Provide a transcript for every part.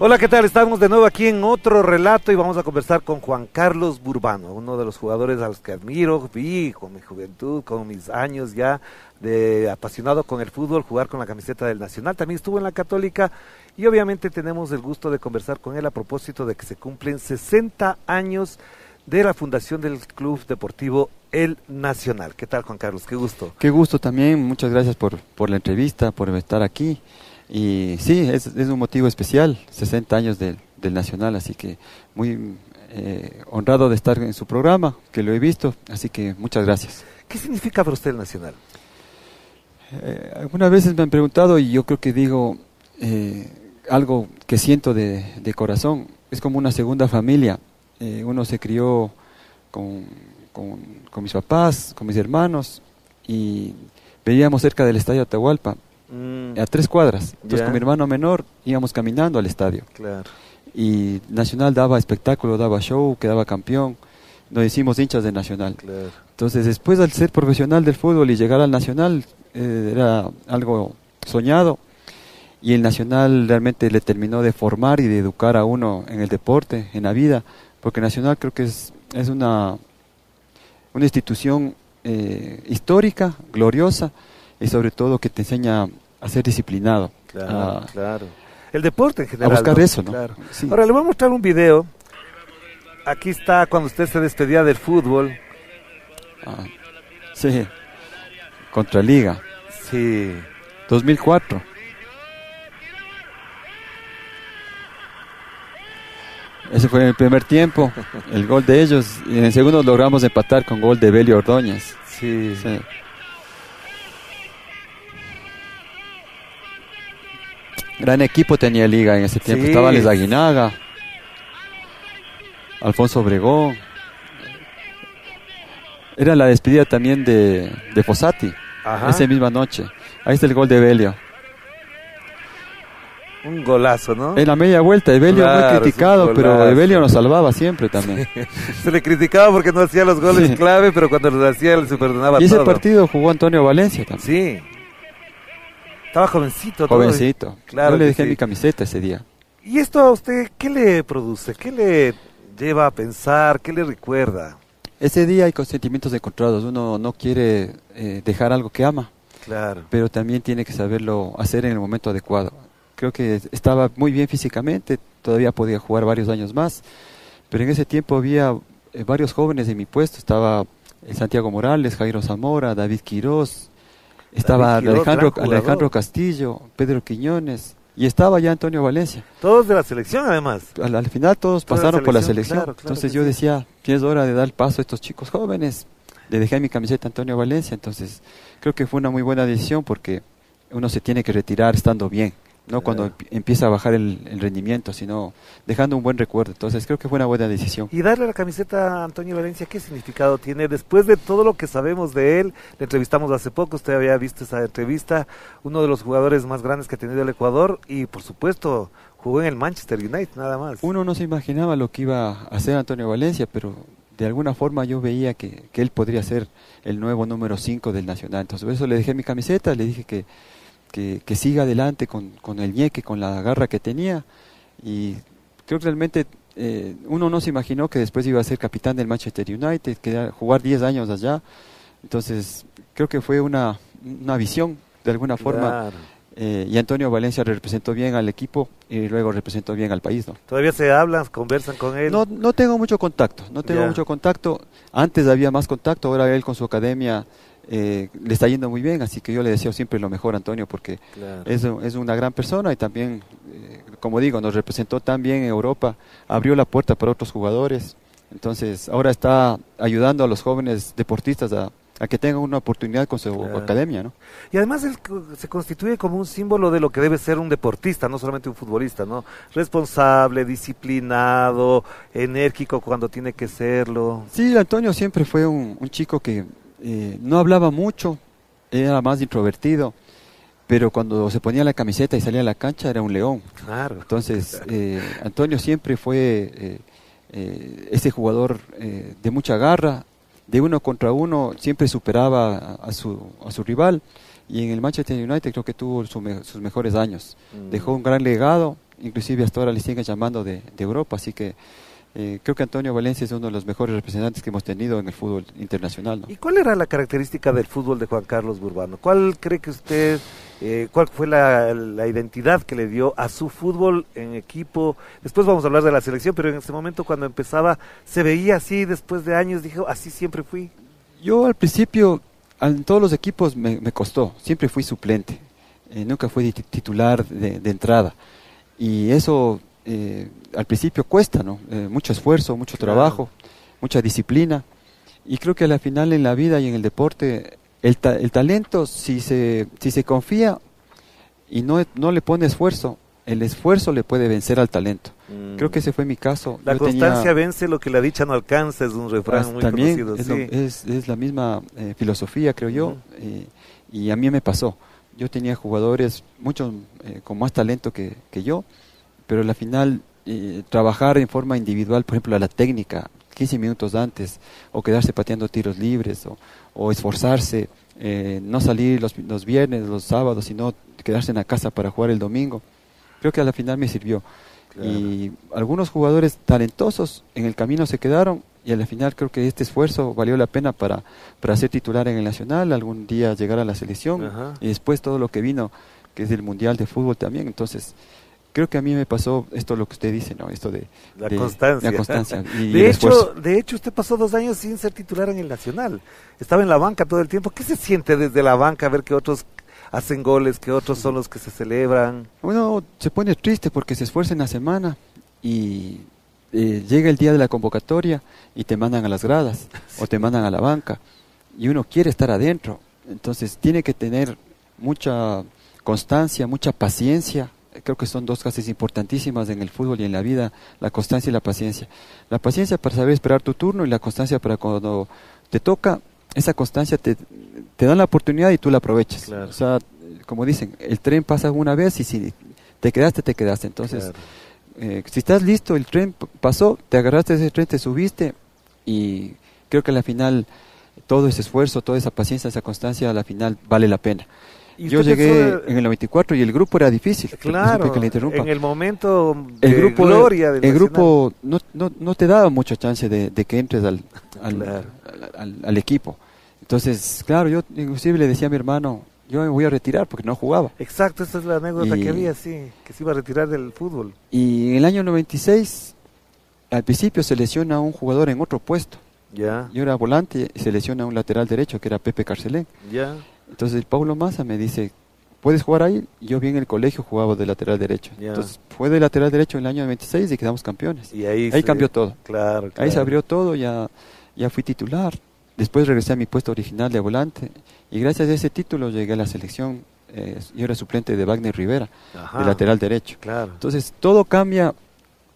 Hola, ¿qué tal? Estamos de nuevo aquí en otro relato y vamos a conversar con Juan Carlos Burbano, uno de los jugadores a los que admiro, vi con mi juventud, con mis años ya de apasionado con el fútbol, jugar con la camiseta del Nacional. También estuvo en la Católica y obviamente tenemos el gusto de conversar con él a propósito de que se cumplen 60 años de la fundación del Club Deportivo El Nacional. ¿Qué tal, Juan Carlos? Qué gusto. Qué gusto también, muchas gracias por la entrevista, por estar aquí. Y sí, es un motivo especial, 60 años del Nacional, así que muy honrado de estar en su programa, que lo he visto, así que muchas gracias. ¿Qué significa para usted el Nacional? Algunas veces me han preguntado y yo creo que digo algo que siento de corazón, es como una segunda familia. Uno se crió con mis papás, con mis hermanos y vivíamos cerca del Estadio Atahualpa. A 3 cuadras, entonces con mi hermano menor íbamos caminando al estadio. Claro. Y Nacional daba espectáculo, daba show, quedaba campeón, nos hicimos hinchas de Nacional. Claro. Entonces después al ser profesional del fútbol y llegar al Nacional era algo soñado, y el Nacional realmente le terminó de formar y de educar a uno en el deporte, en la vida, porque Nacional creo que es una institución histórica, gloriosa, y sobre todo que te enseña a ser disciplinado. Claro, claro. El deporte en general. A buscar, ¿no? Eso, ¿no? Claro. Sí. Ahora le voy a mostrar un video. Aquí está cuando usted se despedía del fútbol. Sí, contra Liga. Sí. 2004. Ese fue en el primer tiempo, el gol de ellos, y en el segundo logramos empatar con gol de Belio Ordóñez. Sí. Sí. Gran equipo tenía Liga en ese tiempo. Sí. Estaba Les Aguinaga, Alfonso Obregón. Era la despedida también de Fossati. Ajá. Esa misma noche. Ahí está el gol de Belio. Un golazo, ¿no? En la media vuelta, Evelio Claro, muy criticado, pero Evelio nos salvaba siempre también. Sí. Se le criticaba porque no hacía los goles clave, pero cuando los hacía se perdonaba todo. Y ese partido jugó Antonio Valencia también. Sí. Estaba jovencito. Jovencito. Claro. Yo le dejé sí. mi camiseta ese día. ¿Y esto a usted qué le produce? ¿Qué le lleva a pensar? ¿Qué le recuerda? Ese día hay sentimientos encontrados. Uno no quiere dejar algo que ama, Claro. pero también tiene que saberlo hacer en el momento adecuado. Creo que estaba muy bien físicamente, todavía podía jugar varios años más, pero en ese tiempo había varios jóvenes en mi puesto. Estaba Santiago Morales, Jairo Zamora, David Quirós, estaba Alejandro Castillo, Pedro Quiñones, y estaba ya Antonio Valencia. Todos de la selección, además. Al final todos pasaron por la selección. Claro, Entonces yo decía, es hora de dar el paso a estos chicos jóvenes. Le dejé mi camiseta a Antonio Valencia. Entonces creo que fue una muy buena decisión, porque uno se tiene que retirar estando bien, no cuando empieza a bajar el rendimiento, sino dejando un buen recuerdo. Entonces creo que fue una buena decisión. Y darle la camiseta a Antonio Valencia, ¿qué significado tiene? Después de todo lo que sabemos de él, le entrevistamos hace poco, usted había visto esa entrevista, uno de los jugadores más grandes que ha tenido el Ecuador, y por supuesto jugó en el Manchester United, nada más. Uno no se imaginaba lo que iba a hacer Antonio Valencia, pero de alguna forma yo veía que él podría ser el nuevo número 5 del Nacional. Entonces por eso le dejé mi camiseta, le dije que siga adelante con el ñeque, con la garra que tenía, y creo que realmente uno no se imaginó que después iba a ser capitán del Manchester United, que jugar 10 años allá. Entonces creo que fue una visión de alguna forma. Claro. Y Antonio Valencia representó bien al equipo y luego representó bien al país, ¿no? ¿Todavía se hablan, conversan con él? No tengo mucho contacto, mucho contacto. Antes había más contacto, ahora él con su academia le está yendo muy bien, así que yo le deseo siempre lo mejor a Antonio, porque Claro. es una gran persona, y también, como digo, nos representó tan bien en Europa, abrió la puerta para otros jugadores. Entonces ahora está ayudando a los jóvenes deportistas a que tengan una oportunidad con su academia, ¿no? Y además él se constituye como un símbolo de lo que debe ser un deportista, no solamente un futbolista, ¿no? Responsable, disciplinado, enérgico cuando tiene que serlo. Sí, Antonio siempre fue un chico que no hablaba mucho, era más introvertido, pero cuando se ponía la camiseta y salía a la cancha era un león. Claro. Entonces Antonio siempre fue ese jugador de mucha garra, de uno contra uno, siempre superaba a su rival, y en el Manchester United creo que tuvo sus mejores años. Dejó un gran legado, inclusive hasta ahora le siguen llamando de Europa, así que creo que Antonio Valencia es uno de los mejores representantes que hemos tenido en el fútbol internacional, ¿no? ¿Y cuál era la característica del fútbol de Juan Carlos Burbano? ¿Cuál cree que usted, cuál fue la identidad que le dio a su fútbol en equipo? Después vamos a hablar de la selección, pero en ese momento cuando empezaba, ¿se veía así después de años? Dijo, así siempre fui. Yo al principio, en todos los equipos me costó, siempre fui suplente, nunca fui titular de entrada, y eso al principio cuesta, ¿no? Mucho esfuerzo, mucho trabajo, mucha disciplina, y creo que al final en la vida y en el deporte el talento, si se confía y no le pone esfuerzo, el esfuerzo le puede vencer al talento. Creo que ese fue mi caso. La constancia vence lo que la dicha no alcanza, es un refrán muy también conocido. es la misma filosofía, creo yo, y a mí me pasó. Yo tenía jugadores, muchos con más talento que yo, pero al final trabajar en forma individual, por ejemplo, la técnica, 15 minutos antes, o quedarse pateando tiros libres, o esforzarse, no salir los viernes, los sábados, sino quedarse en la casa para jugar el domingo. Creo que al final me sirvió. Claro. Y algunos jugadores talentosos en el camino se quedaron, y al final creo que este esfuerzo valió la pena para ser titular en el Nacional, algún día llegar a la selección, y después todo lo que vino, que es el Mundial de Fútbol también. Entonces creo que a mí me pasó esto lo que usted dice, ¿no? Esto de constancia. La constancia y de el esfuerzo. De hecho, usted pasó 2 años sin ser titular en el Nacional. Estaba en la banca todo el tiempo. ¿Qué se siente desde la banca ver que otros hacen goles, que otros son los que se celebran? Uno se pone triste porque se esfuerza en la semana y llega el día de la convocatoria y te mandan a las gradas o te mandan a la banca y uno quiere estar adentro. Entonces tiene que tener mucha constancia, mucha paciencia. Creo que son 2 cosas importantísimas en el fútbol y en la vida, la constancia y la paciencia. La paciencia para saber esperar tu turno y la constancia para cuando te toca, esa constancia te dan la oportunidad y tú la aprovechas. Claro. O sea, como dicen, el tren pasa una vez y si te quedaste, te quedaste. Entonces, si estás listo, el tren pasó, te agarraste de ese tren, te subiste, y creo que al final todo ese esfuerzo, toda esa paciencia, esa constancia, a la final vale la pena. Yo llegué en el 94 y el grupo era difícil. Claro, que le interrumpa. En el momento de gloria del el grupo no te daba mucha chance de que entres al equipo. Entonces, claro, yo inclusive le decía a mi hermano, yo me voy a retirar porque no jugaba. Exacto, esa es la anécdota que había, sí, que se iba a retirar del fútbol. Y en el año 96, al principio se lesiona un jugador en otro puesto. Ya. Yo era volante y se lesiona un lateral derecho que era Pepe Carcelén. Ya. Entonces el Paulo Massa me dice, ¿puedes jugar ahí? Y yo vi en el colegio jugaba de lateral derecho. Ya. Entonces fue de lateral derecho en el año 96 y quedamos campeones. Y ahí cambió todo. Claro. Ahí se abrió todo, ya fui titular. Después regresé a mi puesto original de volante y gracias a ese título llegué a la selección. Yo era suplente de Wagner Rivera, de lateral derecho. Claro. Entonces todo cambia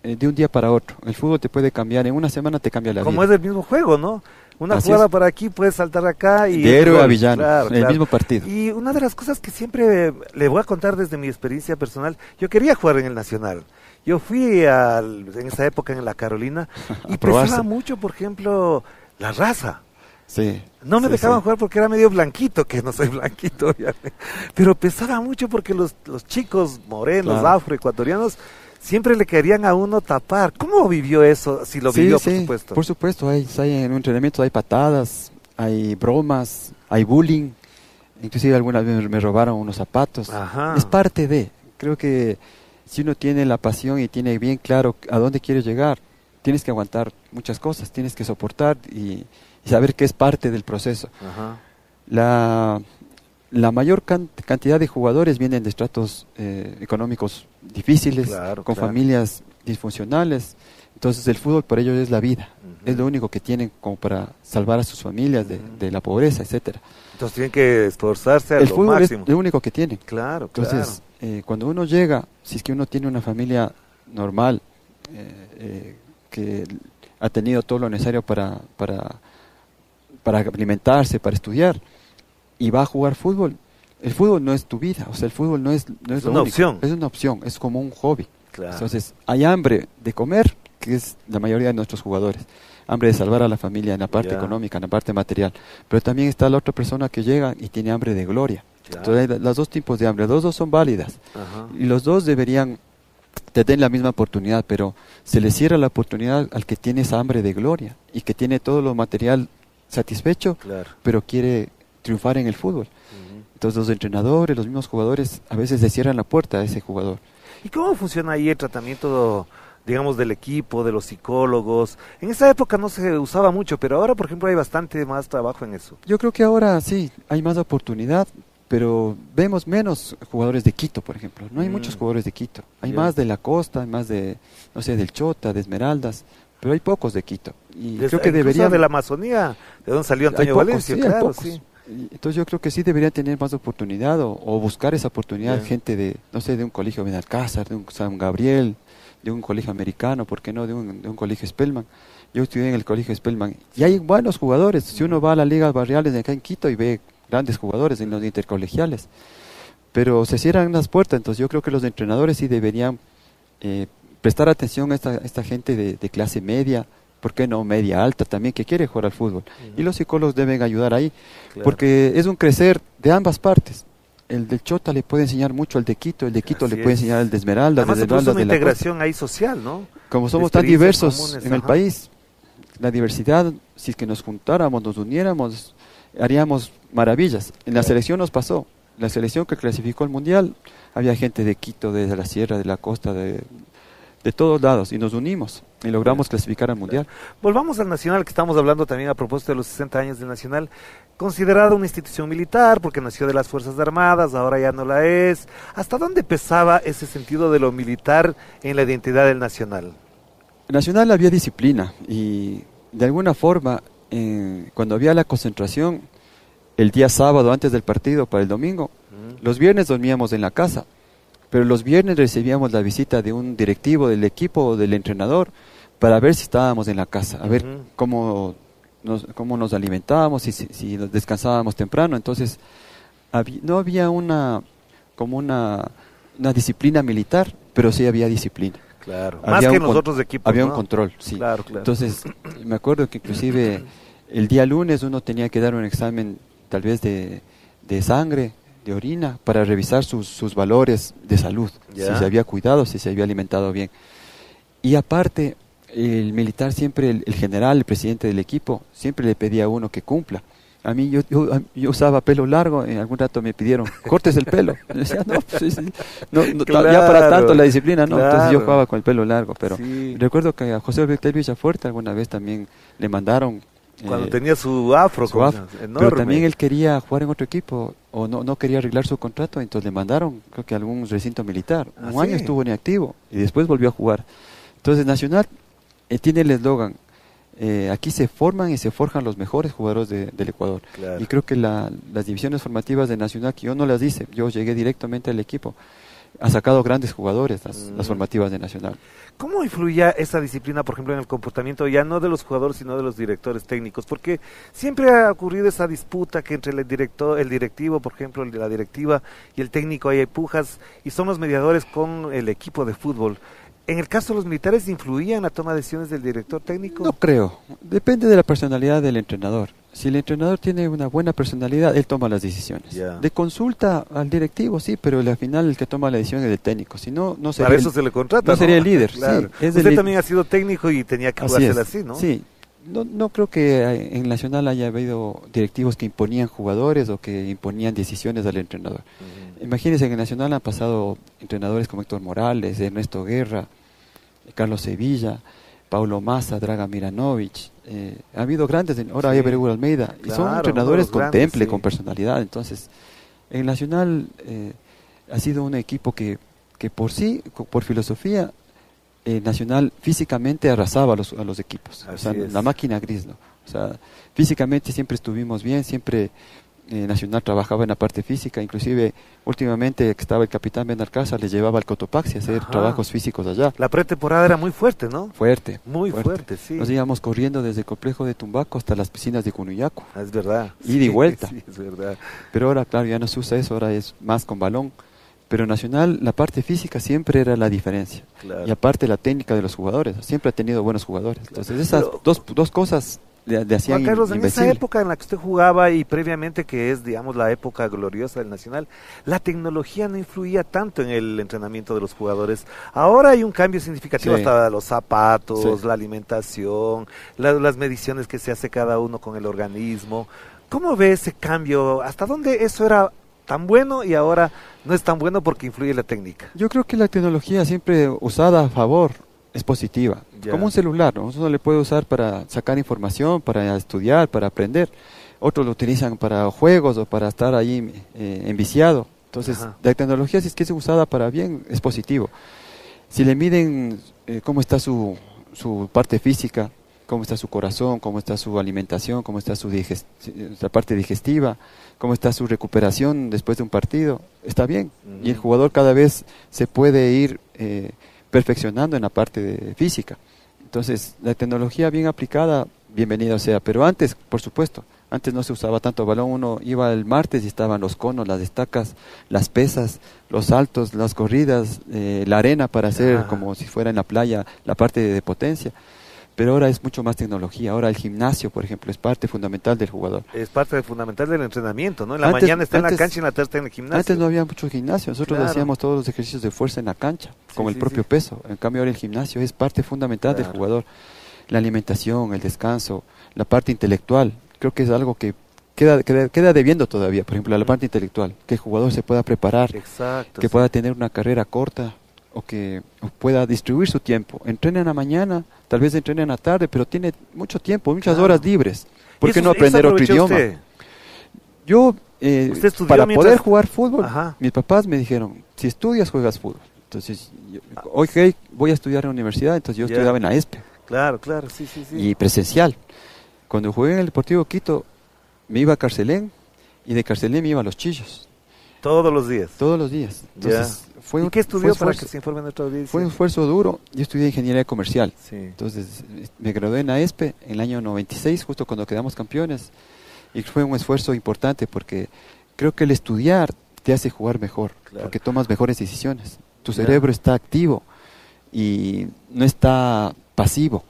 de un día para otro. El fútbol te puede cambiar, en una semana te cambia la vida. Como es el mismo juego, ¿no? Una Así jugada es. para aquí, puedes saltar acá y... De héroe a villano, el mismo partido. Y una de las cosas que siempre le voy a contar desde mi experiencia personal, yo quería jugar en el Nacional. Yo fui en esa época en la Carolina y pesaba mucho, por ejemplo, la raza. Sí. No me dejaban jugar porque era medio blanquito, que no soy blanquito, obviamente. Pero pesaba mucho porque los chicos morenos, afroecuatorianos, siempre le querían a uno tapar. ¿Cómo vivió eso? Si lo vivió, por supuesto. Por supuesto, hay en un entrenamiento hay patadas, hay bromas, hay bullying. Inclusive algunas veces me robaron unos zapatos. Ajá. Es parte de. Creo que si uno tiene la pasión y tiene bien claro a dónde quiere llegar, tienes que aguantar muchas cosas, tienes que soportar y saber que es parte del proceso. Ajá. La mayor cantidad de jugadores vienen de estratos económicos difíciles, con familias disfuncionales. Entonces el fútbol para ellos es la vida, es lo único que tienen como para salvar a sus familias de la pobreza, etcétera. Entonces tienen que esforzarse a lo fútbol máximo. Es lo único que tienen. Claro, Entonces, cuando uno llega, si es que uno tiene una familia normal, que ha tenido todo lo necesario para alimentarse, para estudiar, y va a jugar fútbol, el fútbol no es tu vida, o sea, el fútbol no es una opción. Es una opción, es como un hobby. Claro. Entonces, hay hambre de comer, que es la mayoría de nuestros jugadores, hambre de salvar a la familia en la parte económica, en la parte material, pero también está la otra persona que llega y tiene hambre de gloria. Entonces, hay los 2 tipos de hambre, los 2 son válidas. Ajá. Y los 2 deberían te den la misma oportunidad, pero se le cierra la oportunidad al que tiene esa hambre de gloria y que tiene todo lo material satisfecho, Claro. pero quiere triunfar en el fútbol. Entonces los entrenadores, los mismos jugadores, a veces le cierran la puerta a ese jugador. ¿Y cómo funciona ahí el tratamiento, digamos, del equipo, de los psicólogos? En esa época no se usaba mucho, pero ahora, por ejemplo, hay bastante más trabajo en eso. Yo creo que ahora sí, hay más oportunidad, pero vemos menos jugadores de Quito, por ejemplo. No hay muchos jugadores de Quito. Hay Ya. más de La Costa, hay más de, no sé, del Chota, de Esmeraldas, pero hay pocos de Quito. Y Desde- creo que incluso deberían... de la Amazonía, de donde salió hay Antonio pocos, Valencia, sí, hay claro, pocos. sí. Entonces yo creo que sí deberían tener más oportunidad o buscar esa oportunidad Ya. gente de, no sé, de un colegio Benalcázar, de un San Gabriel, de un colegio americano, ¿por qué no? De un colegio Spellman. Yo estudié en el colegio Spellman y hay buenos jugadores. Si uno va a las ligas barriales de acá en Quito y ve grandes jugadores en los intercolegiales, pero se cierran las puertas. Entonces yo creo que los entrenadores sí deberían prestar atención a esta gente de clase media, ¿por qué no media alta también, que quiere jugar al fútbol? Y los psicólogos deben ayudar ahí, Claro. porque es un crecer de ambas partes. El del Chota le puede enseñar mucho al de Quito, el de Quito Así le puede es. enseñar al de Esmeraldas, Además de se produce Esmeraldas una de la Costa. integración ahí social, ¿no? Como somos de tan experiencias diversos comunes, en el ajá. país, la diversidad, si es que nos juntáramos, nos uniéramos, haríamos maravillas. En la selección nos pasó, la selección que clasificó al Mundial, había gente de Quito, de la Sierra, de la Costa, de todos lados, y nos unimos y logramos clasificar al Mundial. Volvamos al Nacional, que estamos hablando también a propósito de los 60 años del Nacional, considerada una institución militar, porque nació de las Fuerzas Armadas, ahora ya no la es. ¿Hasta dónde pesaba ese sentido de lo militar en la identidad del Nacional? Nacional había disciplina y de alguna forma cuando había la concentración el día sábado antes del partido para el domingo, los viernes dormíamos en la casa, pero los viernes recibíamos la visita de un directivo del equipo o del entrenador para ver si estábamos en la casa, a ver cómo nos alimentábamos, si nos descansábamos temprano. Entonces no había una disciplina militar, pero sí había disciplina. Claro. Había Más que un en los con- otros equipos, Había ¿no? un control, sí. Claro, claro. Entonces, me acuerdo que inclusive el día lunes uno tenía que dar un examen tal vez de sangre, de orina, para revisar sus valores de salud, Ya. si se había cuidado, si se había alimentado bien. Y aparte, el militar siempre, el general, el presidente del equipo, siempre le pedía a uno que cumpla. A mí, yo usaba pelo largo, en algún rato me pidieron, cortes el pelo. Yo decía, no, pues, sí, ya para tanto la disciplina, ¿no? Entonces yo Claro. jugaba con el pelo largo, pero Sí. recuerdo que a José Orbetel Villafuerte alguna vez también le mandaron Cuando tenía su afro, su afro, enorme. pero también él quería jugar en otro equipo o no quería arreglar su contrato, entonces le mandaron, creo que a algún recinto militar. ¿Ah, Un año sí? estuvo inactivo y después volvió a jugar. Entonces Nacional tiene el eslogan, aquí se forman y se forjan los mejores jugadores del Ecuador. Claro. Y creo que las divisiones formativas de Nacional, que yo no las hice, yo llegué directamente al equipo, ha sacado grandes jugadores las formativas de Nacional. ¿Cómo influía esa disciplina, por ejemplo, en el comportamiento ya no de los jugadores, sino de los directores técnicos? Porque siempre ha ocurrido esa disputa que entre el directivo, por ejemplo, la directiva y el técnico, hay pujas y son los mediadores con el equipo de fútbol. En el caso de los militares, ¿influía en la toma de decisiones del director técnico? No creo, depende de la personalidad del entrenador. Si el entrenador tiene una buena personalidad, él toma las decisiones. Ya. De consulta al directivo, sí, pero al final el que toma la decisión es el técnico. Si no, no sería, Para eso se le contrata, no sería el líder. Claro. Sí, es Usted el también ha sido técnico y tenía que jugársela así, ¿no? Sí, no creo que en Nacional haya habido directivos que imponían jugadores o que imponían decisiones al entrenador. Imagínense que en Nacional han pasado entrenadores como Héctor Morales, Ernesto Guerra, Carlos Sevilla, Paulo Massa, Dragan Miranovic. Ha habido grandes, ahora hay Ever Hugo Almeida, y son Claro, entrenadores uno de los con grandes, temple, sí. con personalidad. Entonces, en Nacional ha sido un equipo que por sí, por filosofía, Nacional físicamente arrasaba a los equipos. O sea, Así es. la máquina gris, ¿no? O sea, físicamente siempre estuvimos bien, siempre Nacional trabajaba en la parte física, inclusive últimamente que estaba el capitán Benalcázar le llevaba al Cotopaxi a hacer Ajá. trabajos físicos allá. La pretemporada era muy fuerte, ¿no? Fuerte. Muy fuerte, sí. Nos íbamos corriendo desde el complejo de Tumbaco hasta las piscinas de Cunuyaco. Ah, es verdad. Ida y vuelta. Sí, es verdad. Pero ahora, claro, ya no se usa eso, ahora es más con balón. Pero Nacional, la parte física siempre era la diferencia. Claro. Y aparte la técnica de los jugadores, siempre ha tenido buenos jugadores. Entonces esas Pero- dos cosas le hacían Juan Carlos, en esa invencible. época en la que usted jugaba y previamente, que es, digamos, la época gloriosa del Nacional, la tecnología no influía tanto en el entrenamiento de los jugadores. Ahora hay un cambio significativo, Sí. hasta los zapatos, Sí. la alimentación, las mediciones que se hace cada uno con el organismo. ¿Cómo ve ese cambio? ¿Hasta dónde eso era tan bueno y ahora no es tan bueno porque influye la técnica? Yo creo que la tecnología siempre usada a favor es positiva. Ya. Como un celular, ¿no? Uno le puede usar para sacar información, para estudiar, para aprender. Otros lo utilizan para juegos o para estar ahí enviciado. Entonces, Ajá. la tecnología, si es que es usada para bien, es positivo. Si le miden cómo está su parte física, cómo está su corazón, cómo está su alimentación, cómo está la parte digestiva, cómo está su recuperación después de un partido, está bien. Y el jugador cada vez se puede ir perfeccionando en la parte física. Entonces, la tecnología bien aplicada, bienvenida sea. Pero antes, por supuesto, antes no se usaba tanto balón. Uno iba el martes y estaban los conos, las estacas, las pesas, los saltos, las corridas, la arena para hacer como si fuera en la playa la parte de potencia. Pero ahora es mucho más tecnología. Ahora el gimnasio, por ejemplo, es parte fundamental del jugador. Es parte fundamental del entrenamiento, ¿no? En la Antes- mañana está en la antes- cancha y en la tarde está en el gimnasio. Antes no había mucho gimnasio, nosotros Claro. hacíamos todos los ejercicios de fuerza en la cancha, con Sí, el propio sí. peso. En cambio ahora el gimnasio es parte fundamental del Claro. jugador. La alimentación, el descanso, la parte intelectual, creo que es algo que queda debiendo todavía, por ejemplo, la parte intelectual, que el jugador se pueda preparar, Exacto. que sí. pueda tener una carrera corta o que pueda distribuir su tiempo. Entrena en la mañana, tal vez entrena en la tarde, pero tiene mucho tiempo, muchas Claro. horas libres. ¿Por ¿Y qué eso- no eso aprender otro aprovechó idioma? usted? Yo, ¿Usted estudió para mientras- poder jugar fútbol, Ajá. mis papás me dijeron, si estudias, juegas fútbol. Entonces, ok, voy a estudiar en la universidad, entonces yo Ya. estudiaba en la ESPE Claro, claro, sí, sí, sí. y presencial. Cuando jugué en el Deportivo Quito, me iba a Carcelén y de Carcelén me iba a Los Chillos, Todos los días. todos los días. Entonces, fue ¿Y un- qué estudió fue para esfuerzo- que se informe nuestra audiencia? Fue un esfuerzo duro. Yo estudié ingeniería comercial. Sí. Entonces me gradué en la ESPE en el año 96, justo cuando quedamos campeones. Y fue un esfuerzo importante porque creo que el estudiar te hace jugar mejor, Claro. porque tomas mejores decisiones. Tu Ya. cerebro está activo y no está pasivo.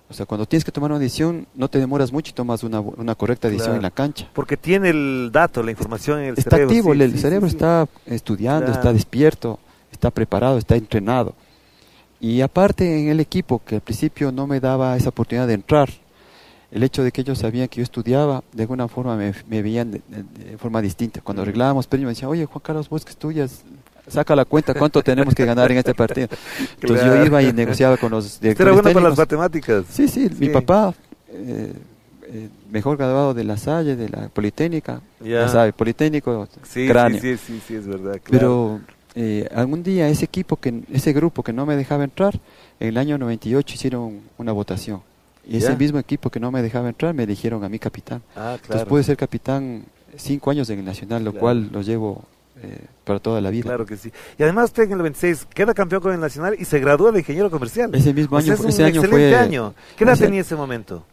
O sea, cuando tienes que tomar una decisión, no te demoras mucho y tomas una correcta decisión Claro. en la cancha. Porque tiene el dato, la información en el Está cerebro. activo, sí, el sí, cerebro sí, sí. está estudiando, Claro. está despierto, está preparado, está entrenado. Y aparte en el equipo, que al principio no me daba esa oportunidad de entrar, el hecho de que ellos sabían que yo estudiaba, de alguna forma me veían de forma distinta. Cuando arreglábamos premios me decían, oye Juan Carlos, vos que estudias, saca la cuenta cuánto tenemos que ganar en este partido. Entonces Claro. yo iba y negociaba con los Usted era directores bueno para las técnicos. matemáticas. Sí, sí, mi Sí. papá, mejor graduado de la Salle, de la Politécnica, Ya. ya sabe, Politécnico, Sí, cráneo. sí, sí, sí, sí, es verdad. Claro. Pero algún día ese grupo que no me dejaba entrar, en el año 98 hicieron una votación. Y ese Ya. mismo equipo que no me dejaba entrar me eligieron a mí capitán. Ah, Entonces claro. pude ser capitán 5 años en el Nacional, lo Claro. cual lo llevo para toda la vida. Claro que sí. Y además usted en el 26 queda campeón con el Nacional y se gradúa de ingeniero comercial. Ese mismo O año, sea, es un ese año excelente fue año. ¿Qué edad ese- tenía ese momento?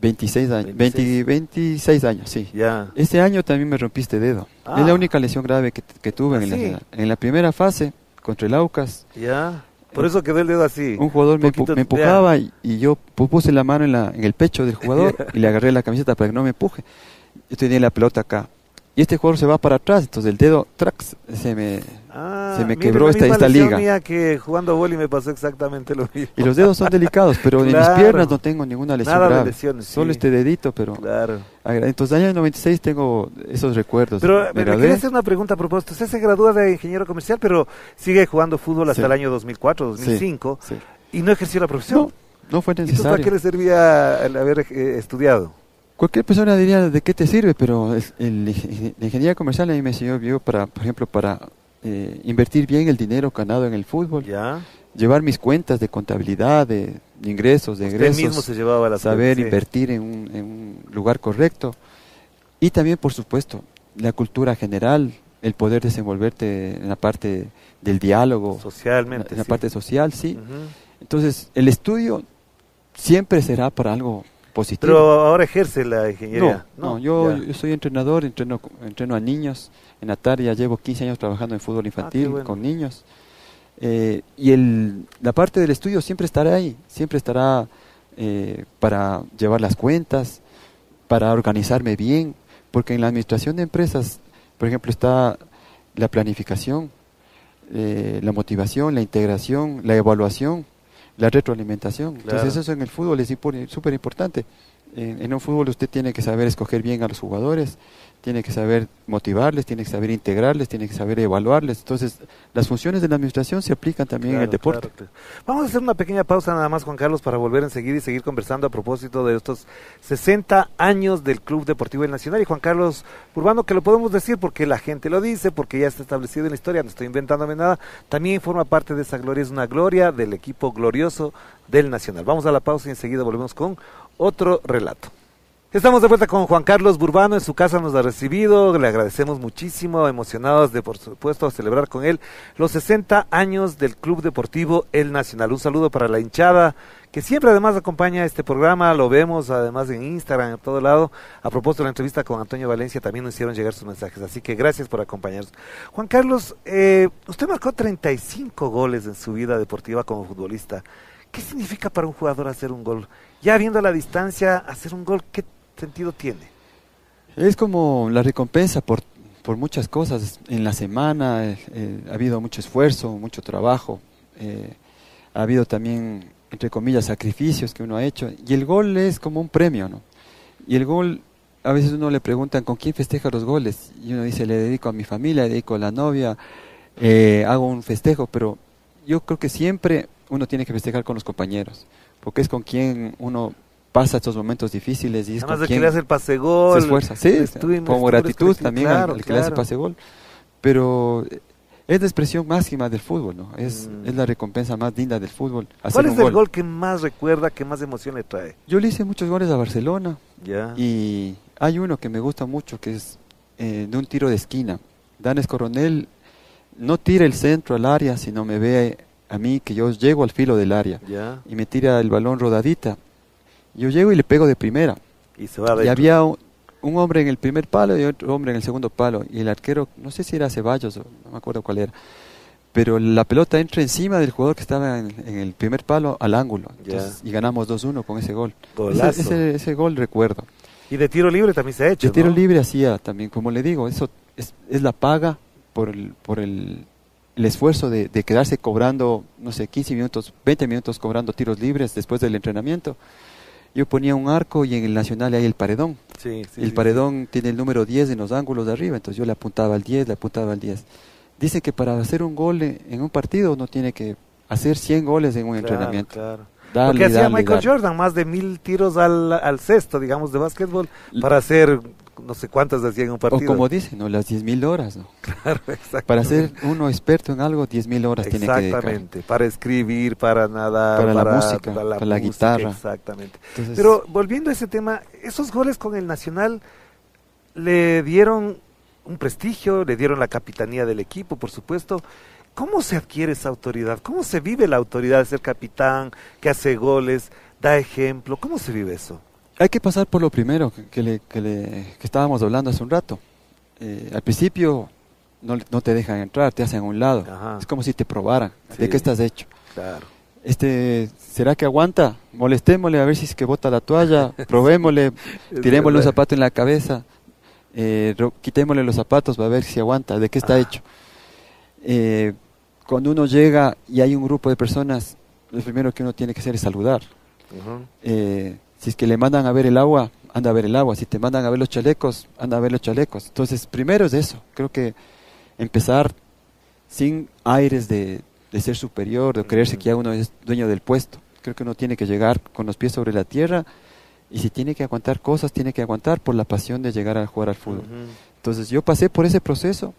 26 años, 26. 26 años, sí. Ya. Ese año también me rompí este dedo. Ah. Es la única lesión grave que tuve ¿Ah, en el sí? Nacional. En la primera fase, contra el Aucas, Ya. Por eso quedó el dedo así. un jugador me Poquito- empujaba y yo puse la mano en el pecho del jugador y le agarré la camiseta para que no me empuje. Yo tenía la pelota acá. Y este jugador se va para atrás, entonces el dedo trax, se me Mire, quebró la esta misma lesión liga. mía que jugando vóley me pasó exactamente lo mismo. Y los dedos son delicados, pero en mis Claro. piernas no tengo ninguna lesión Nada de grave. lesiones, sí. Solo este dedito, pero Claro. entonces en el año 96 tengo esos recuerdos. Pero Me le gradué. quería hacer una pregunta a propósito. Usted se gradúa de ingeniero comercial, pero sigue jugando fútbol hasta Sí. el año 2004, 2005, Sí. y no ejerció la profesión. No, no fue ¿Y entonces para qué necesario. le servía el haber estudiado? Cualquier persona diría de qué te sirve, pero la ingeniería comercial a mí me sirvió para, por ejemplo, para invertir bien el dinero ganado en el fútbol, Ya. llevar mis cuentas de contabilidad, de ingresos, de Usted egresos, mismo se llevaba la saber invertir en un lugar correcto y también, por supuesto, la cultura general, el poder desenvolverte en la parte del diálogo, socialmente. en la sí. parte social, sí. Ujú. Entonces, el estudio siempre será para algo positivo. Pero ahora ejerce la ingeniería. No, ya. yo soy entrenador, entreno a niños. En Atari ya llevo 15 años trabajando en fútbol infantil qué bueno. con niños. Y la parte del estudio siempre estará ahí, siempre estará para llevar las cuentas, para organizarme bien, porque en la administración de empresas, por ejemplo, está la planificación, la motivación, la integración, la evaluación, la retroalimentación. Claro. Entonces eso en el fútbol es súper importante. En un fútbol usted tiene que saber escoger bien a los jugadores, tiene que saber motivarles, tiene que saber integrarles, tiene que saber evaluarles. Entonces, las funciones de la administración se aplican también en el deporte. Claro. Vamos a hacer una pequeña pausa nada más, Juan Carlos, para volver enseguida y seguir conversando a propósito de estos 60 años del Club Deportivo El Nacional. Y Juan Carlos Burbano, que lo podemos decir porque la gente lo dice, porque ya está establecido en la historia, no estoy inventándome nada, también forma parte de esa gloria, es una gloria del equipo glorioso del Nacional. Vamos a la pausa y enseguida volvemos con otro relato. Estamos de vuelta con Juan Carlos Burbano, en su casa nos ha recibido, le agradecemos muchísimo, emocionados de, por supuesto, celebrar con él los 60 años del Club Deportivo El Nacional. Un saludo para la hinchada, que siempre además acompaña este programa, lo vemos además en Instagram, en todo lado. A propósito de la entrevista con Antonio Valencia, también nos hicieron llegar sus mensajes, así que gracias por acompañarnos. Juan Carlos, usted marcó 35 goles en su vida deportiva como futbolista. ¿Qué significa para un jugador hacer un gol? Ya viendo la distancia, hacer un gol, ¿qué sentido tiene? Es como la recompensa por muchas cosas. En la semana ha habido mucho esfuerzo, mucho trabajo, ha habido también, entre comillas, sacrificios que uno ha hecho, y el gol es como un premio, ¿no? Y el gol, a veces uno le preguntan ¿con quién festeja los goles? Y uno dice, le dedico a mi familia, le dedico a la novia, hago un festejo, pero yo creo que siempre uno tiene que festejar con los compañeros, porque es con quien uno pasa estos momentos difíciles y es además con de quien que le hace el pase gol, se esfuerza, sí, como gratitud también al que le hace el pase gol, pero es la expresión máxima del fútbol, ¿no? Es la recompensa más linda del fútbol. ¿Cuál es el gol que más recuerda, que más emoción le trae? Yo le hice muchos goles a Barcelona, ya. Y hay uno que me gusta mucho, que es de un tiro de esquina. Danes Coronel no tira el centro al área, sino me ve a mí que yo llego al filo del área, ya. Y me tira el balón rodadita. Yo llego y le pego de primera. Y se va adentro. Y había un hombre en el primer palo y otro hombre en el segundo palo. Y el arquero, no sé si era Ceballos, o no me acuerdo cuál era. Pero la pelota entra encima del jugador que estaba en el primer palo al ángulo. Entonces, y ganamos 2-1 con ese gol. Ese gol recuerdo. Y de tiro libre también se ha hecho, de tiro libre hacía también, como le digo, eso es la paga por el esfuerzo de quedarse cobrando, no sé, 15 minutos, 20 minutos cobrando tiros libres después del entrenamiento. Yo ponía un arco y en el Nacional hay el paredón. El paredón tiene el número 10 en los ángulos de arriba, entonces yo le apuntaba al 10, le apuntaba al 10. Dice que para hacer un gol en un partido uno tiene que hacer 100 goles en un entrenamiento. Claro. Dale, porque hacía Michael Jordan, más de 1000 tiros al cesto, digamos, de básquetbol, para hacer no sé cuántas hacía en un partido. O como dicen, ¿no? Las 10.000 horas, ¿no? Claro, exactamente. Para ser uno experto en algo, 10.000 horas tiene que dedicar. Exactamente, para escribir, para nadar, para la música, para la guitarra. Exactamente. Entonces, pero volviendo a ese tema, esos goles con el Nacional le dieron un prestigio, le dieron la capitanía del equipo, por supuesto. ¿Cómo se adquiere esa autoridad? ¿Cómo se vive la autoridad de ser capitán, que hace goles, da ejemplo? ¿Cómo se vive eso? Hay que pasar por lo primero que estábamos hablando hace un rato. Al principio no te dejan entrar, te hacen a un lado. Ajá. Es como si te probaran. Sí. ¿De qué estás hecho? Claro. ¿Será que aguanta? Molestémosle a ver si es que bota la toalla, probémosle, tirémosle un zapato en la cabeza, quitémosle los zapatos para ver si aguanta, de qué está hecho. Cuando uno llega y hay un grupo de personas, lo primero que uno tiene que hacer es saludar. Si es que le mandan a ver el agua, anda a ver el agua. Si te mandan a ver los chalecos, anda a ver los chalecos. Entonces, primero es eso. Creo que empezar sin aires de ser superior, de creerse que ya uno es dueño del puesto. Creo que uno tiene que llegar con los pies sobre la tierra y si tiene que aguantar cosas, tiene que aguantar por la pasión de llegar a jugar al fútbol. Entonces, yo pasé por ese proceso.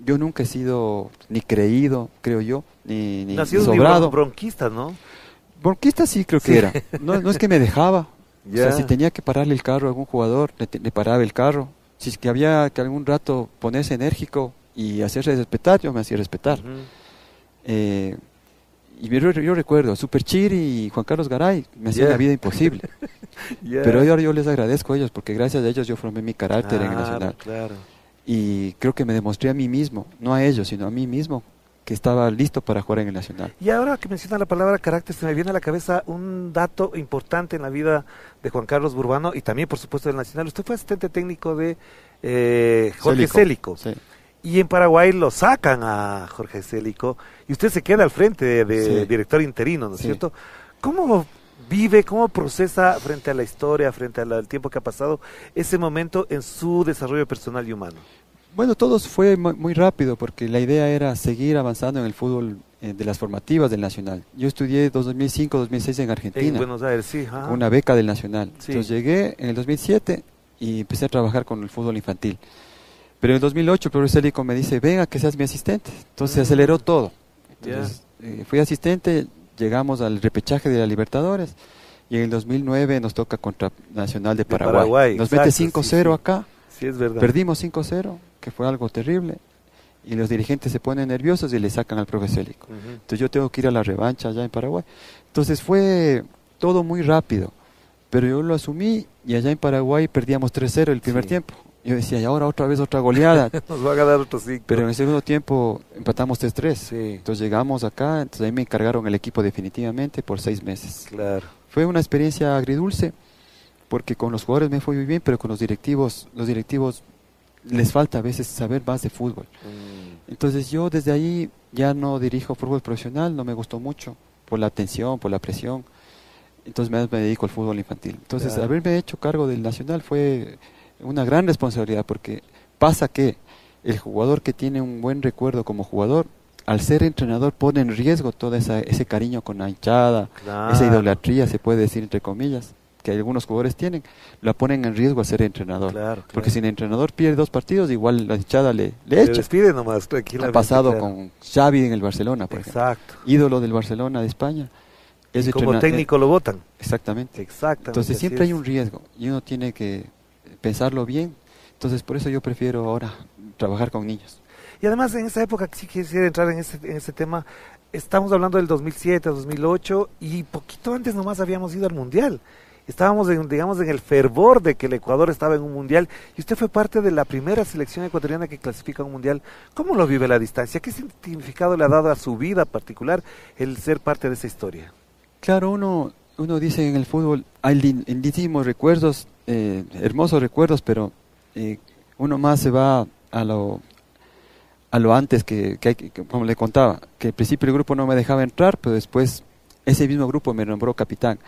Yo nunca he sido ni creído, creo yo, ni sobrado. Bronquista, ¿no? Bronquista sí creo que era. No es que me dejaba. O sea, si tenía que pararle el carro a algún jugador, le paraba el carro. Si es que había que algún rato ponerse enérgico y hacerse respetar, yo me hacía respetar. Y yo recuerdo, Super Chiri y Juan Carlos Garay me hacían la vida imposible. Pero ahora yo les agradezco a ellos, porque gracias a ellos yo formé mi carácter en el Nacional. Claro. Y creo que me demostré a mí mismo, no a ellos, sino a mí mismo, que estaba listo para jugar en el Nacional. Y ahora que menciona la palabra carácter, se me viene a la cabeza un dato importante en la vida de Juan Carlos Burbano y también, por supuesto, del Nacional. Usted fue asistente técnico de Jorge Célico. Sí. Y en Paraguay lo sacan a Jorge Célico y usted se queda al frente de director interino, ¿no es cierto? ¿Cómo vive, cómo procesa frente a la historia, frente al tiempo que ha pasado, ese momento en su desarrollo personal y humano? Bueno, todo fue muy rápido porque la idea era seguir avanzando en el fútbol de las formativas del Nacional. Yo estudié 2005-2006 en Argentina. En Buenos Aires, sí. Ajá. Una beca del Nacional. Sí. Entonces llegué en el 2007 y empecé a trabajar con el fútbol infantil. Pero en el 2008 el profesor Célico me dice, venga que seas mi asistente. Entonces se aceleró todo. Entonces fui asistente, llegamos al repechaje de la Libertadores y en el 2009 nos toca contra Nacional de Paraguay. Nos mete 5-0 acá. Sí, es verdad. Perdimos 5-0, que fue algo terrible. Y los dirigentes se ponen nerviosos y le sacan al profe Célico. Entonces yo tengo que ir a la revancha allá en Paraguay. Entonces fue todo muy rápido. Pero yo lo asumí y allá en Paraguay perdíamos 3-0 el primer tiempo. Yo decía, y ahora otra vez otra goleada. Nos va a ganar otro 5. Pero en el segundo tiempo empatamos 3-3. Sí. Entonces llegamos acá, entonces ahí me encargaron el equipo definitivamente por 6 meses. Claro. Fue una experiencia agridulce, porque con los jugadores me fue muy bien, pero con los directivos les falta a veces saber más de fútbol. Entonces yo desde ahí ya no dirijo fútbol profesional, no me gustó mucho, por la tensión, por la presión. Entonces me dedico al fútbol infantil. Entonces haberme hecho cargo del Nacional fue una gran responsabilidad, porque pasa que el jugador que tiene un buen recuerdo como jugador, al ser entrenador pone en riesgo todo ese cariño con la hinchada, esa idolatría, se puede decir entre comillas, que algunos jugadores tienen, la ponen en riesgo al ser entrenador. Porque si el entrenador pierde 2 partidos, igual la hinchada le echa. Despide nomás, tranquilamente. Ha pasado con Xavi en el Barcelona, por ejemplo. Ídolo del Barcelona de España. Y como técnico lo votan. Exactamente. Entonces siempre hay un riesgo y uno tiene que pensarlo bien. Entonces por eso yo prefiero ahora trabajar con niños. Y además en esa época, sí quisiera entrar en ese tema, estamos hablando del 2007, 2008 y poquito antes nomás habíamos ido al Mundial. Estábamos digamos en el fervor de que el Ecuador estaba en un Mundial y usted fue parte de la primera selección ecuatoriana que clasifica a un Mundial. ¿Cómo lo vive la distancia? ¿Qué significado le ha dado a su vida particular el ser parte de esa historia? Claro, uno dice en el fútbol hay lindísimos recuerdos, hermosos recuerdos, pero uno más se va a lo antes que como le contaba, que al principio el grupo no me dejaba entrar, pero después ese mismo grupo me nombró capitán.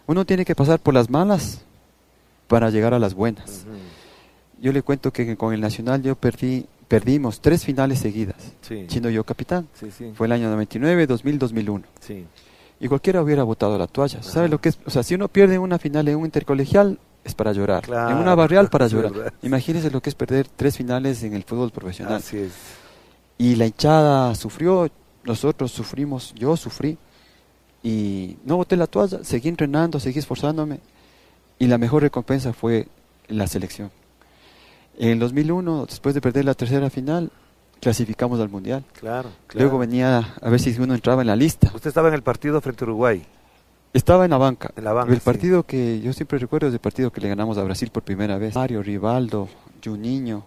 Uno tiene que pasar por las malas para llegar a las buenas. Yo le cuento que con el Nacional perdimos 3 finales seguidas, siendo yo capitán. Fue el año 99, 2000, 2001. Y cualquiera hubiera botado la toalla. ¿Sabe lo que es? O sea, si uno pierde una final en un intercolegial, es para llorar. En una barrial, para llorar. Verdad. Imagínense lo que es perder 3 finales en el fútbol profesional. Así es. Y la hinchada sufrió, nosotros sufrimos, yo sufrí. Y no boté la toalla, seguí entrenando, seguí esforzándome. Y la mejor recompensa fue la selección. En el 2001, después de perder la 3ª final, clasificamos al Mundial. Luego venía a ver si uno entraba en la lista. ¿Usted estaba en el partido frente a Uruguay? Estaba en la banca. El partido que yo siempre recuerdo es el partido que le ganamos a Brasil por primera vez. Mario, Rivaldo, Juninho,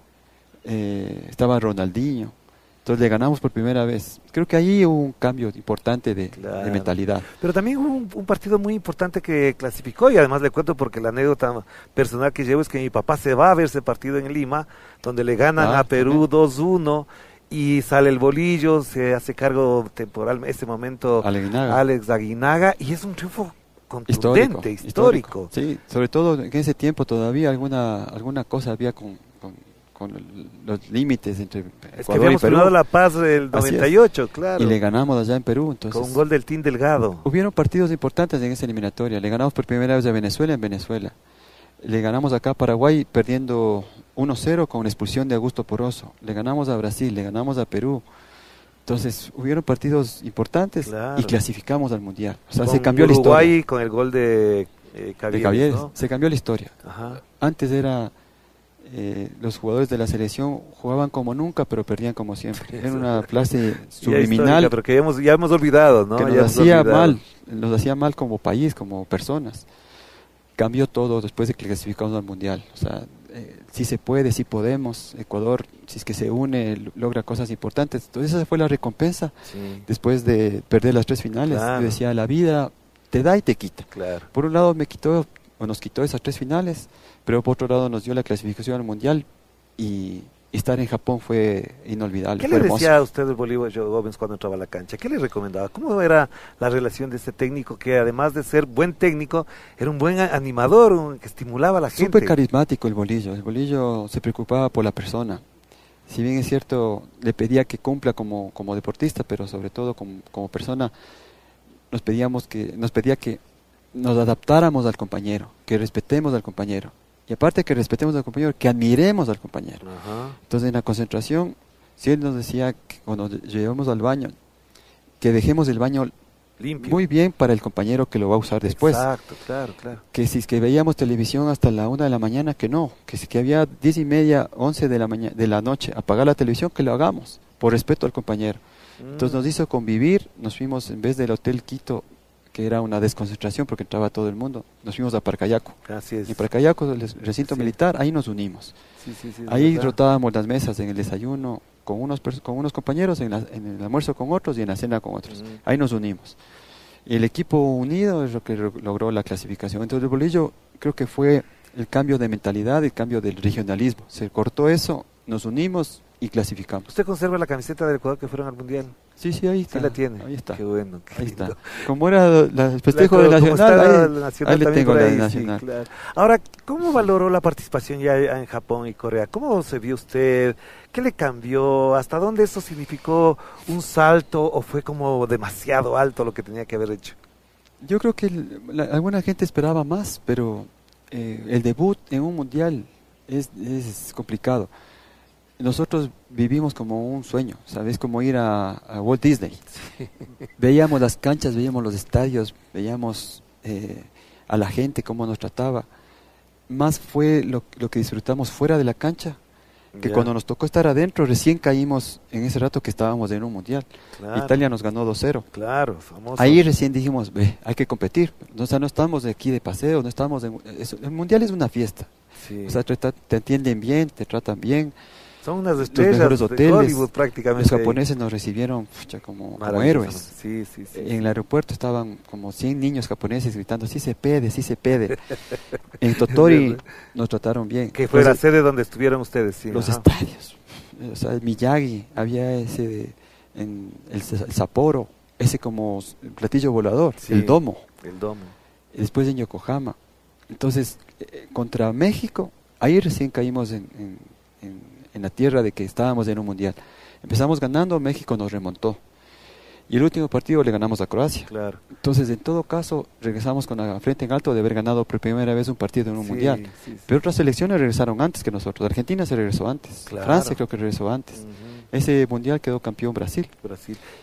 estaba Ronaldinho. Entonces le ganamos por primera vez. Creo que ahí hubo un cambio importante de mentalidad. Pero también hubo un partido muy importante que clasificó, y además le cuento porque la anécdota personal que llevo es que mi papá se va a ver ese partido en Lima, donde le ganan a Perú 2-1, y sale el bolillo, se hace cargo temporal en ese momento Alex Aguinaga, y es un triunfo contundente, histórico. Sí, sobre todo en ese tiempo todavía alguna cosa había con los límites entre Ecuador es que habíamos firmado la paz del 98, claro. Y le ganamos allá en Perú. Entonces, con un gol del Team Delgado. Hubieron partidos importantes en esa eliminatoria. Le ganamos por primera vez a Venezuela en Venezuela. Le ganamos acá a Paraguay perdiendo 1-0 con expulsión de Augusto Poroso. Le ganamos a Brasil, le ganamos a Perú. Entonces, hubieron partidos importantes y clasificamos al Mundial. O sea, con se cambió Uruguay, la historia. Con el gol de Cavieres, ¿no? Se cambió la historia. Antes era... los jugadores de la selección jugaban como nunca, pero perdían como siempre. Era una clase subliminal, pero que ya hemos olvidado, ¿no? Que nos hacía mal como país, como personas. Cambió todo después de que clasificamos al Mundial. O sea, sí se puede, sí podemos. Ecuador, si es que se une, logra cosas importantes. Entonces esa fue la recompensa después de perder las 3 finales. Claro. Yo decía, la vida te da y te quita. Claro. Por un lado nos quitó esas 3 finales, pero por otro lado nos dio la clasificación al Mundial y estar en Japón fue inolvidable. ¿Qué fue le hermoso. decía a usted el Bolívar Gómez cuando entraba a la cancha? ¿Qué le recomendaba? ¿Cómo era la relación de este técnico que además de ser buen técnico, era un buen animador, que estimulaba a la gente? Súper carismático el Bolillo. El Bolillo se preocupaba por la persona. Si bien es cierto, le pedía que cumpla como deportista, pero sobre todo como persona, nos pedía que nos adaptáramos al compañero, que respetemos al compañero. Y aparte que respetemos al compañero, que admiremos al compañero. Ajá. Entonces en la concentración, si él nos decía que cuando lleguemos al baño, que dejemos el baño Limpio. muy bien para el compañero que lo va a usar después. Exacto, claro, claro. Que si es que veíamos televisión hasta la 1 de la mañana, que no. Que si que había 10:30, 11 de la noche, apagar la televisión, que lo hagamos, por respeto al compañero. Entonces nos hizo convivir, nos fuimos en vez del Hotel Quito, que era una desconcentración porque entraba todo el mundo, nos fuimos a Parcayaco. Así es. Y Parcayaco, el recinto militar, ahí nos unimos. Sí, Ahí rotábamos las mesas en el desayuno con unos compañeros, en el almuerzo con otros y en la cena con otros. Ahí nos unimos. Y el equipo unido es lo que logró la clasificación. Entonces el Bolillo creo que fue el cambio de mentalidad, el cambio del regionalismo. Se cortó eso, nos unimos y clasificamos. ¿Usted conserva la camiseta del Ecuador que fueron al Mundial? Sí, ahí está. Sí la tiene. Ahí está. Qué bueno. Qué ahí lindo. está. Como era el festejo de Nacional, ahí le tengo la de Nacional. Sí, claro. Ahora, ¿cómo valoró la participación ya en Japón y Corea? ¿Cómo se vio usted? ¿Qué le cambió? ¿Hasta dónde eso significó un salto o fue como demasiado alto lo que tenía que haber hecho? Yo creo que alguna gente esperaba más, pero el debut en un mundial es complicado. Nosotros vivimos como un sueño, ¿sabes? Como ir a Walt Disney. Sí. Veíamos las canchas, veíamos los estadios, veíamos a la gente, cómo nos trataba. Más fue lo que disfrutamos fuera de la cancha, que cuando nos tocó estar adentro, recién caímos en ese rato que estábamos en un mundial. Claro. Italia nos ganó 2-0. Claro, famoso. Ahí recién dijimos, hay que competir. O sea, no estamos de aquí de paseo, no estamos el mundial es una fiesta. Sí. O sea, te entienden bien, te tratan bien. Son unas estrellas de Hollywood prácticamente. Los japoneses nos recibieron como héroes. Sí. En el aeropuerto estaban como 100 niños japoneses gritando, sí se pede, sí se pede. En Totori nos trataron bien. Que fue la sede donde estuvieron ustedes, sí. Los estadios. O sea, el Miyagi, había ese, el Sapporo, ese como platillo volador, sí, el domo. El domo. Y después en Yokohama. Entonces, contra México, ahí recién caímos en la tierra de que estábamos en un mundial. Empezamos ganando, México nos remontó. Y el último partido le ganamos a Croacia. Claro. Entonces, en todo caso, regresamos con la frente en alto de haber ganado por primera vez un partido en un mundial. Sí. Pero otras selecciones regresaron antes que nosotros. Argentina se regresó antes. Claro. Francia creo que regresó antes. Ese mundial quedó campeón Brasil.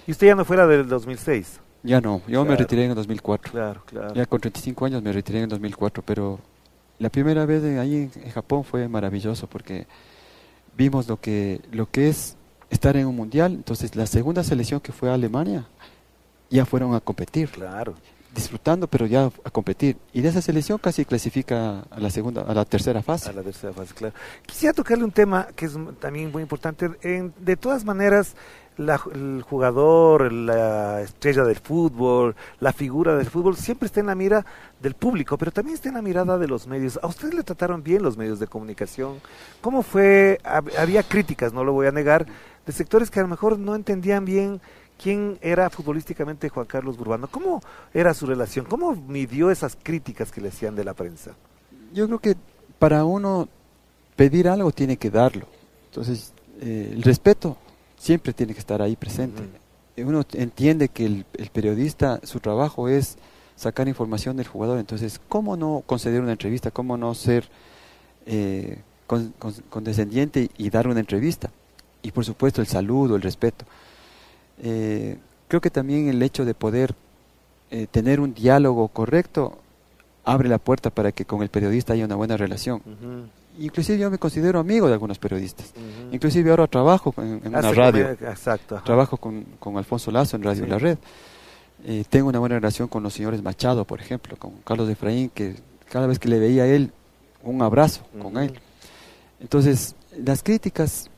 ¿Y usted ya no fuera del 2006? Ya no, yo me retiré en el 2004. Claro. Ya con 35 años me retiré en el 2004, pero la primera vez ahí en Japón fue maravilloso porque vimos lo que es estar en un mundial. Entonces la segunda selección que fue a Alemania ya fueron a competir, claro, disfrutando, pero ya a competir, y de esa selección casi clasifica a la tercera fase. Claro. Quisiera tocarle un tema que es también muy importante. De todas maneras, el jugador, la estrella del fútbol, la figura del fútbol siempre está en la mira del público, pero también está en la mirada de los medios. ¿A ustedes le trataron bien los medios de comunicación? ¿Cómo fue? Había críticas, no lo voy a negar, de sectores que a lo mejor no entendían bien quién era futbolísticamente Juan Carlos Burbano. ¿Cómo era su relación? ¿Cómo midió esas críticas que le hacían de la prensa? Yo creo que para uno pedir algo tiene que darlo. Entonces, el respeto siempre tiene que estar ahí presente. Uno entiende que el periodista, su trabajo es sacar información del jugador. Entonces, ¿cómo no conceder una entrevista? ¿Cómo no ser condescendiente y dar una entrevista? Y por supuesto el saludo, el respeto. Creo que también el hecho de poder tener un diálogo correcto abre la puerta para que con el periodista haya una buena relación. Inclusive yo me considero amigo de algunos periodistas. Inclusive ahora trabajo en una radio. Exacto. Trabajo con Alfonso Lazo en Radio La Red. Tengo una buena relación con los señores Machado, por ejemplo, con Carlos Efraín, que cada vez que le veía a él, un abrazo con él. Entonces, las críticas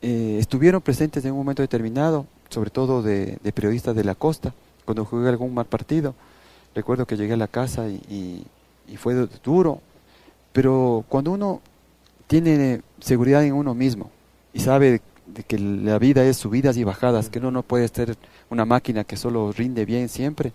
estuvieron presentes en un momento determinado, sobre todo de periodistas de la costa, cuando jugué algún mal partido. Recuerdo que llegué a la casa y fue duro, pero cuando uno tiene seguridad en uno mismo y sabe de que la vida es subidas y bajadas, que uno no puede ser una máquina que solo rinde bien siempre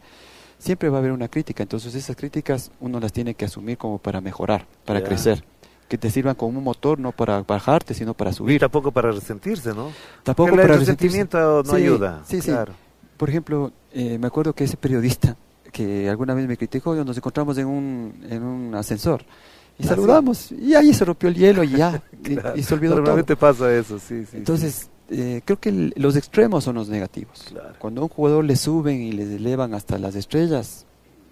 va a haber una crítica. Entonces esas críticas uno las tiene que asumir como para mejorar, para crecer, que te sirvan como un motor, no para bajarte, sino para subir. Y tampoco para resentirse, ¿no? Tampoco porque para el resentirse. resentimiento no ayuda. Sí, claro. Por ejemplo, me acuerdo que ese periodista que alguna vez me criticó, nos encontramos en un ascensor y saludamos y ahí se rompió el hielo y ya, Claro. y se olvidó Normalmente todo. pasa eso, sí. Entonces, creo que los extremos son los negativos. Claro. Cuando a un jugador le suben y le elevan hasta las estrellas,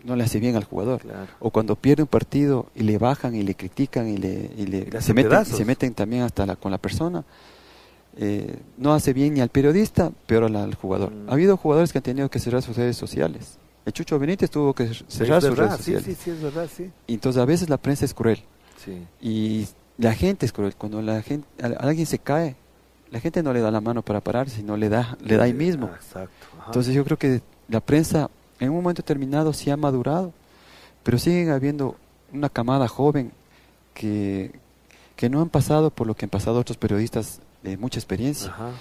no le hace bien al jugador. Claro. O cuando pierde un partido y le bajan y le critican y le se meten también hasta con la persona, no hace bien ni al periodista, peor al jugador. Ha habido jugadores que han tenido que cerrar sus redes sociales. El Chucho Benítez tuvo que cerrar sus redes sociales. Sí, es verdad, sí. Y entonces a veces la prensa es cruel. Sí. Y la gente es cruel. Cuando alguien se cae, la gente no le da la mano para parar, sino le da ahí mismo. Exacto. Ajá. Entonces yo creo que la prensa en un momento determinado sí ha madurado, pero siguen habiendo una camada joven que no han pasado por lo que han pasado otros periodistas de mucha experiencia. Ajá.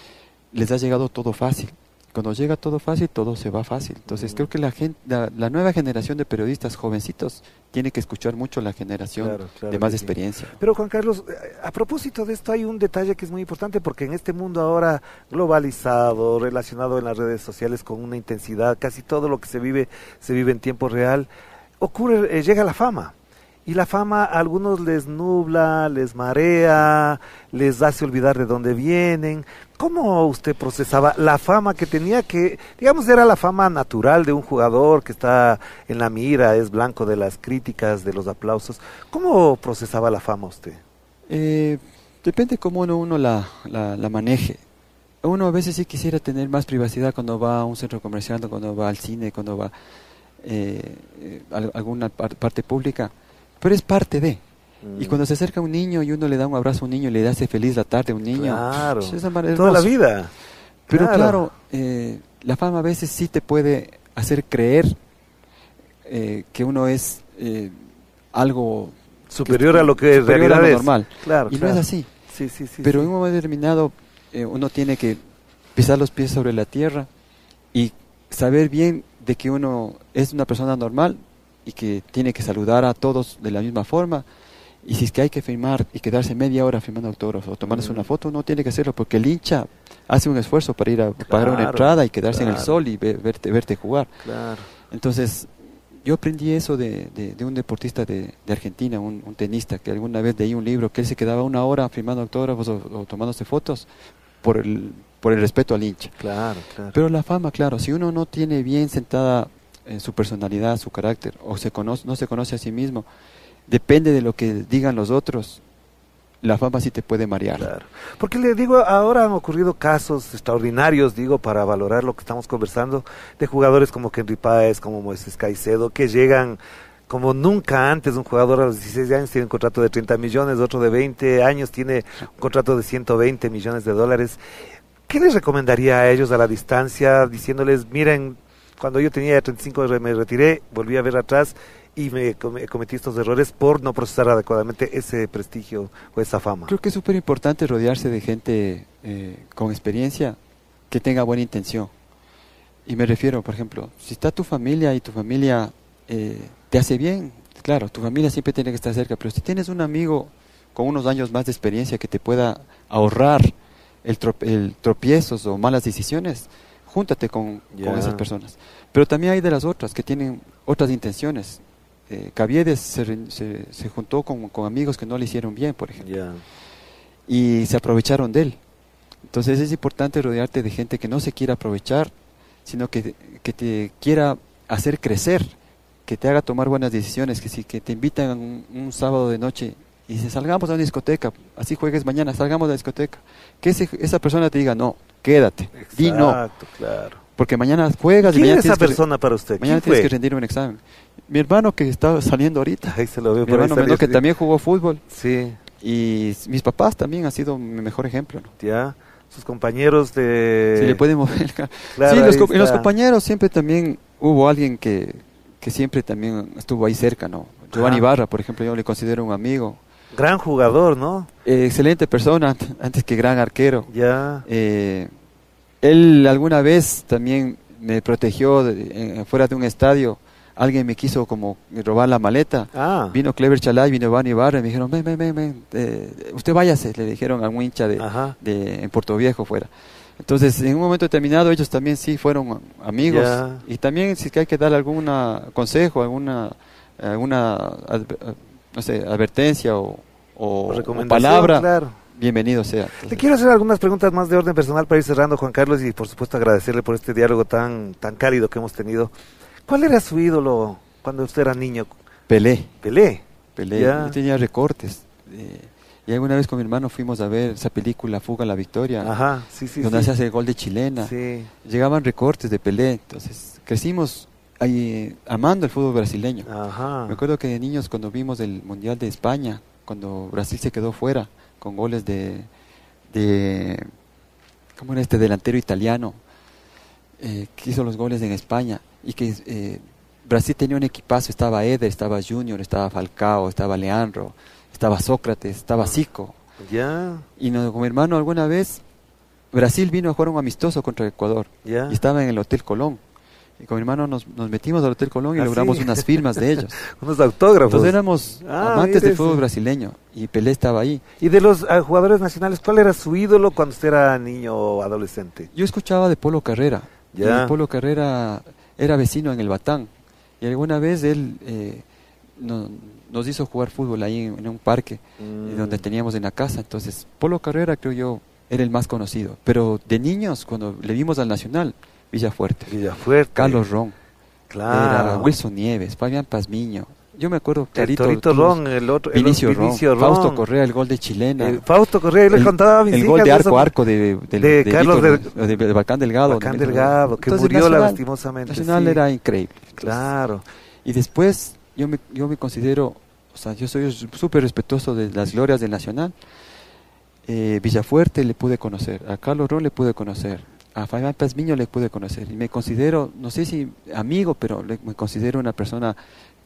Les ha llegado todo fácil. Cuando llega todo fácil, todo se va fácil. Entonces creo que la nueva generación de periodistas jovencitos tiene que escuchar mucho la generación de más experiencia. Pero Juan Carlos, a propósito de esto hay un detalle que es muy importante, porque en este mundo ahora globalizado, relacionado en las redes sociales con una intensidad, casi todo lo que se vive en tiempo real, llega la fama. Y la fama a algunos les nubla, les marea, les hace olvidar de dónde vienen. ¿Cómo usted procesaba la fama que tenía, que, digamos, era la fama natural de un jugador que está en la mira, es blanco de las críticas, de los aplausos? ¿Cómo procesaba la fama usted? Depende cómo uno la maneje. Uno a veces sí quisiera tener más privacidad cuando va a un centro comercial, cuando va al cine, cuando va a alguna parte pública. Pero es parte de. Y cuando se acerca un niño y uno le da un abrazo a un niño y le hace feliz la tarde a un niño, claro, es toda la vida. Pero claro, la fama a veces sí te puede hacer creer que uno es algo superior a lo que en realidad es es normal. Claro, y no es así. Sí, pero en un momento determinado uno tiene que pisar los pies sobre la tierra y saber bien de que uno es una persona normal y que tiene que saludar a todos de la misma forma, y si es que hay que firmar y quedarse media hora firmando autógrafos o tomarse una foto, uno tiene que hacerlo, porque el hincha hace un esfuerzo para ir a pagar una entrada y quedarse en el sol y verte jugar. Claro. Entonces yo aprendí eso de un deportista de Argentina, un tenista, que alguna vez leí un libro que él se quedaba una hora firmando autógrafos o tomándose fotos por el respeto al hincha. Claro. Pero la fama, claro, si uno no tiene bien sentada su personalidad, su carácter, o no se conoce a sí mismo, depende de lo que digan los otros, la fama sí te puede marear. Claro. Porque le digo, ahora han ocurrido casos extraordinarios, digo, para valorar lo que estamos conversando, de jugadores como Henry Páez, como Moisés Caicedo, que llegan como nunca antes. Un jugador a los 16 años tiene un contrato de 30 millones, otro de 20 años tiene un contrato de 120 millones de dólares. ¿Qué les recomendaría a ellos a la distancia, diciéndoles, miren, cuando yo tenía 35 me retiré, volví a ver atrás y me cometí estos errores por no procesar adecuadamente ese prestigio o esa fama? Creo que es súper importante rodearse de gente con experiencia que tenga buena intención. Y me refiero, por ejemplo, si está tu familia y tu familia te hace bien, claro, tu familia siempre tiene que estar cerca, pero si tienes un amigo con unos años más de experiencia que te pueda ahorrar el tropiezos o malas decisiones, júntate con esas personas. Pero también hay de las otras que tienen otras intenciones. Caviedes se juntó con amigos que no le hicieron bien, por ejemplo, y se aprovecharon de él. Entonces es importante rodearte de gente que no se quiera aprovechar, sino que te quiera hacer crecer, que te haga tomar buenas decisiones, que te invitan un sábado de noche y dicen, salgamos a una discoteca, así juegues mañana, salgamos a la discoteca. Que esa persona te diga, no, quédate, di no. Claro. Porque mañana juegas y ¿Quién mañana es esa persona para usted? Mañana tienes que rendir un examen. Mi hermano que está saliendo ahorita. Ahí se lo veo. Mi hermano menor que también jugó fútbol. Sí. Y mis papás también han sido mi mejor ejemplo, ¿no? Ya, sus compañeros de... Se le puede mover. Claro, Sí, ahí en los está. compañeros siempre también hubo alguien que siempre también estuvo ahí cerca, ¿no? Giovanni Ajá. Barra, por ejemplo, yo le considero un amigo. Gran jugador, ¿no? Excelente persona, antes que gran arquero. Ya, Él alguna vez también me protegió fuera de un estadio. Alguien me quiso como robar la maleta. ah, Vino Clever Chalay, vino Giovanni Barra y me dijeron, ven, usted váyase, le dijeron a un hincha ajá, en Puerto Viejo fuera. Entonces, en un momento determinado, ellos también sí fueron amigos. Ya. Y también, si es que hay que dar algún consejo, alguna no sé, advertencia o recomendación, palabra, claro. bienvenido sea. Le Entonces, quiero hacer algunas preguntas más de orden personal para ir cerrando, Juan Carlos, y por supuesto agradecerle por este diálogo tan cálido que hemos tenido. ¿Cuál era su ídolo cuando usted era niño? Pelé. Pelé. Yo tenía recortes. Y alguna vez con mi hermano fuimos a ver esa película Fuga a la Victoria, Ajá, sí, donde sí. se hace el gol de chilena. Sí, Llegaban recortes de Pelé, entonces crecimos ahí amando el fútbol brasileño. ajá. Me acuerdo que de niños cuando vimos el Mundial de España, cuando Brasil se quedó fuera con goles de ¿cómo era este delantero italiano que hizo los goles en España? Y que Brasil tenía un equipazo, estaba Eder, estaba Junior, estaba Falcao, estaba Leandro, estaba Sócrates, estaba Zico. Ya, Y con mi hermano alguna vez, Brasil vino a jugar un amistoso contra Ecuador. ya. Y estaba en el Hotel Colón. Y con mi hermano nos metimos al Hotel Colón y ¿Ah, logramos sí? unas firmas de ellos. Unos autógrafos. Entonces éramos amantes mire del fútbol eso. brasileño y Pelé estaba ahí. Y de los jugadores nacionales, ¿cuál era su ídolo cuando usted era niño o adolescente? Yo escuchaba de Polo Carrera. Ya. Y Polo Carrera era vecino en el Batán. Y alguna vez él nos hizo jugar fútbol ahí en un parque donde teníamos en la casa. Entonces, Polo Carrera creo yo era el más conocido. Pero de niños, cuando le vimos al Nacional, Villafuerte, Villafuerte. Carlos Ron, era Claro. Wilson Nieves, Fabián Pazmiño. Yo me acuerdo El clarito. Torito todos- Ron, el otro. Vinicio el Ron, Vinicio Fausto Ron. Correa, el gol de chilena. Fausto Correa, yo le contaba a mis El gol hijas de eso. arco de Carlos Víctor, de Bacán Delgado. Bacán Delgado, que Entonces, murió Nacional- lastimosamente. Nacional sí. era increíble. Entonces, Claro. y después yo me considero, o sea, yo soy súper respetuoso de las glorias del Nacional. Villafuerte le pude conocer, a Carlos Ron le pude conocer, a Fabián Pazmiño le pude conocer. Y me considero, no sé si amigo, pero me considero una persona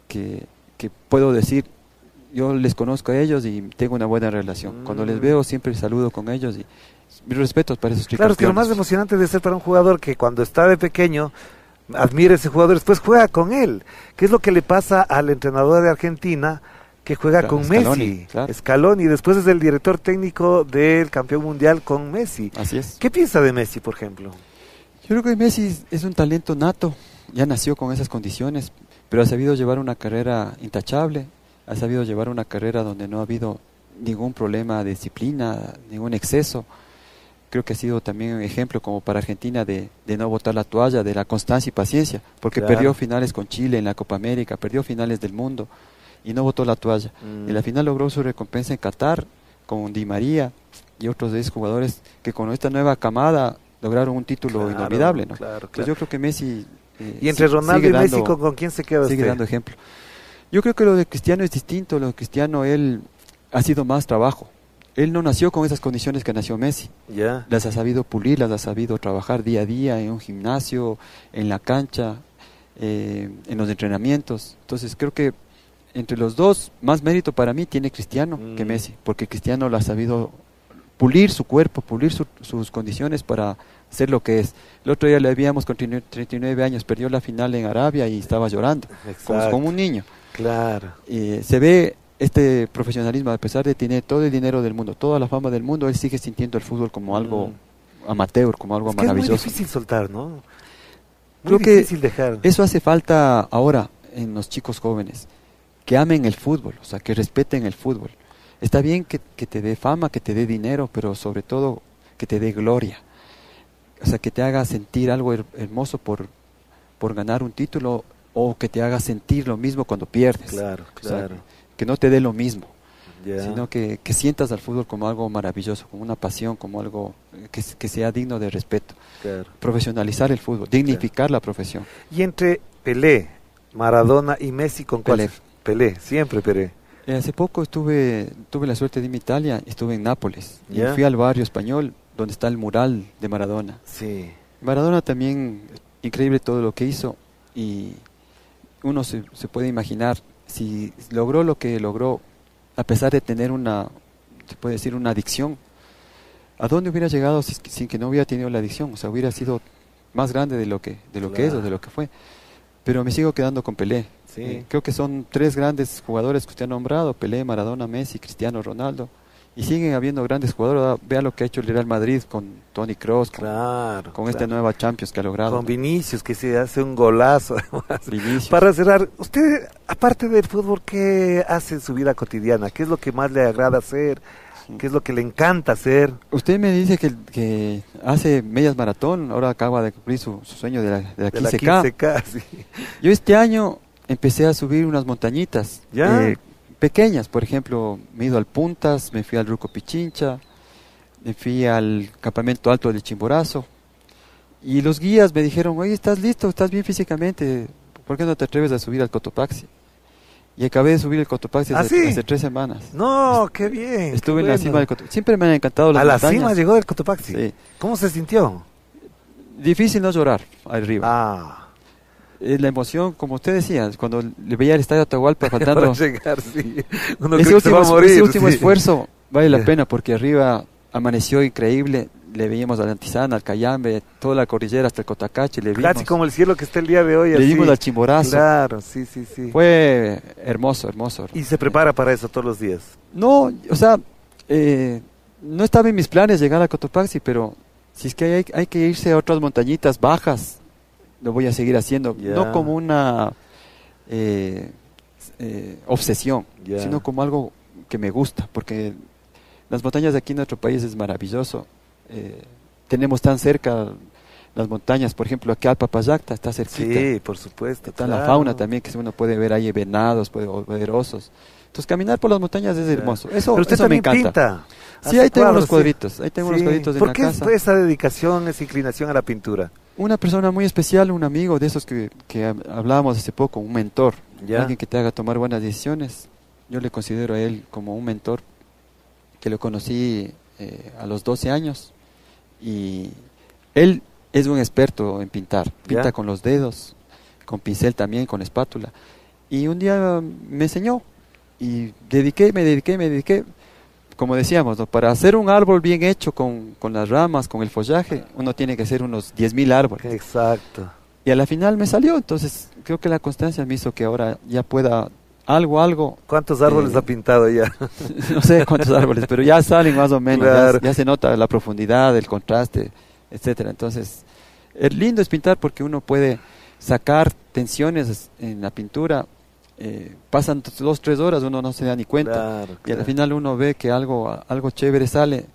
que puedo decir, yo les conozco a ellos y tengo una buena relación. Cuando les veo siempre saludo con ellos y mis respetos para esos Claro, es que lo más tricampeones. emocionante de ser para un jugador que cuando está de pequeño admira a ese jugador, después juega con él. ¿Qué es lo que le pasa al entrenador de Argentina que juega Claro, con Scaloni, Messi? claro. Scaloni, después es el director técnico del campeón mundial con Messi. Así es. ¿Qué piensa de Messi, por ejemplo? Yo creo que Messi es un talento nato, ya nació con esas condiciones, pero ha sabido llevar una carrera intachable, ha sabido llevar una carrera donde no ha habido ningún problema de disciplina, ningún exceso. Creo que ha sido también un ejemplo como para Argentina de no botar la toalla, de la constancia y paciencia, porque Claro. perdió finales con Chile en la Copa América, perdió finales del mundo y no botó la toalla. Y la final logró su recompensa en Qatar con Di María y otros 10 jugadores que con esta nueva camada lograron un título Claro, inolvidable, ¿no? claro, Entonces claro. yo creo que Messi Y entre Ronaldo sigue y Messi, dando- ¿con quién se queda sigue usted? dando ejemplo. Yo creo que lo de Cristiano es distinto. Lo de Cristiano, él ha sido más trabajo. Él no nació con esas condiciones que nació Messi. Ya. Las ha sabido pulir, las ha sabido trabajar día a día en un gimnasio, en la cancha, en los entrenamientos. Entonces creo que entre los dos, más mérito para mí tiene Cristiano que Messi, porque Cristiano lo ha sabido pulir su cuerpo, pulir sus condiciones para ser lo que es. El otro día le habíamos con 39 años, perdió la final en Arabia y estaba llorando, Exacto. como un niño. Claro. Se ve este profesionalismo, a pesar de tener todo el dinero del mundo, toda la fama del mundo, él sigue sintiendo el fútbol como algo amateur, como algo Es que es maravilloso. muy difícil soltar, ¿no? Muy Creo que difícil dejar. Eso hace falta ahora en los chicos jóvenes, que amen el fútbol, o sea, que respeten el fútbol. Está bien que te dé fama, que te dé dinero, pero sobre todo que te dé gloria. O sea, que te haga sentir algo hermoso por ganar un título o que te haga sentir lo mismo cuando pierdes. Claro, O sea, claro. que no te dé lo mismo, Ya. sino que sientas al fútbol como algo maravilloso, como una pasión, como algo que sea digno de respeto. Claro. Profesionalizar el fútbol, dignificar la profesión. Y entre Pelé, Maradona y Messi, ¿con cuál? Pelé. Pelé, siempre Pelé. Hace poco tuve la suerte de irme a Italia, estuve en Nápoles. Y ¿Ya? fui al barrio español donde está el mural de Maradona. Sí, Maradona también, increíble todo lo que hizo. Y uno se puede imaginar si logró lo que logró, a pesar de tener se puede decir, una adicción. ¿A dónde hubiera llegado sin que no hubiera tenido la adicción? O sea, hubiera sido más grande de lo que es o de lo que fue. Pero me sigo quedando con Pelé. sí. Creo que son tres grandes jugadores que usted ha nombrado: Pelé, Maradona, Messi, Cristiano Ronaldo. Y siguen habiendo grandes jugadores. Vea lo que ha hecho el Real Madrid con Toni Kroos, Claro, con esta claro. nueva Champions que ha logrado. Con Vinicius, que se hace un golazo. Además. Vinicius. Para cerrar, usted, aparte del fútbol, ¿qué hace en su vida cotidiana? ¿Qué es lo que más le agrada hacer? ¿Qué es lo que le encanta hacer? Usted me dice que hace medias maratón, ahora acaba de cumplir su sueño de la De la 15K. 15K, sí. Yo este año empecé a subir unas montañitas ¿Ya? pequeñas. Por ejemplo, me he ido al Puntas, me fui al Ruco Pichincha, me fui al campamento alto del Chimborazo. Y los guías me dijeron: oye, ¿estás listo? ¿Estás bien físicamente? ¿Por qué no te atreves a subir al Cotopaxi? Y acabé de subir el Cotopaxi ¿Ah, sí? hace 3 semanas. No, qué bien. Estuve qué en la bueno. cima del Cotopaxi. Siempre me han encantado las A la montañas. cima llegó el Cotopaxi. Sí. ¿Cómo se sintió? Difícil no llorar arriba. Ah, La emoción, como usted decía, cuando le veía el estadio Atahualpa para faltando llegar, sí. Uno ese cree que se va a morir. ese último sí. esfuerzo vale la pena, porque arriba amaneció increíble. Le veíamos a la Antizana, al Cayambe, toda la cordillera hasta el Cotacachi. Le vimos, Casi como el cielo que está el día de hoy. le así. vimos al Chimborazo. Claro, sí, sí, sí. Fue hermoso, hermoso. Y se prepara para eso todos los días. No, o sea, no estaba en mis planes llegar a Cotopaxi, pero si es que hay que irse a otras montañitas bajas, lo voy a seguir haciendo. Ya. No como una obsesión, Ya. sino como algo que me gusta, porque las montañas de aquí en nuestro país es maravilloso. Tenemos tan cerca las montañas, por ejemplo, aquí Alpapayacta está cerquita. Sí, por supuesto. Está claro. la fauna también, que uno puede ver ahí venados, puede ver osos. Entonces caminar por las montañas es Claro. hermoso. Eso Pero usted me también encanta. pinta. Sí, Hace ahí tengo unos cuadros, cuadritos, ahí tengo unos Sí. cuadritos en ¿Por la qué casa. esa dedicación, esa inclinación a la pintura? Una persona muy especial, un amigo de esos que hablábamos hace poco, un mentor, Ya. alguien que te haga tomar buenas decisiones. Yo le considero a él como un mentor, que lo conocí a los 12 años, y él es un experto en pintar. Pinta Ya. con los dedos, con pincel también, con espátula. Y un día me enseñó y me dediqué. Como decíamos, ¿no? Para hacer un árbol bien hecho con las ramas, con el follaje, uno tiene que hacer unos 10.000 árboles. Exacto. Y a la final me salió. Entonces creo que la constancia me hizo que ahora ya pueda algo, ¿Cuántos árboles ha pintado ya? no sé cuántos árboles, pero ya salen más o menos. Claro. Ya se nota la profundidad, el contraste, etcétera. Entonces, es lindo es pintar, porque uno puede sacar tensiones en la pintura. Pasan 2-3 horas, uno no se da ni cuenta. Claro, Y al claro. final uno ve que algo chévere sale,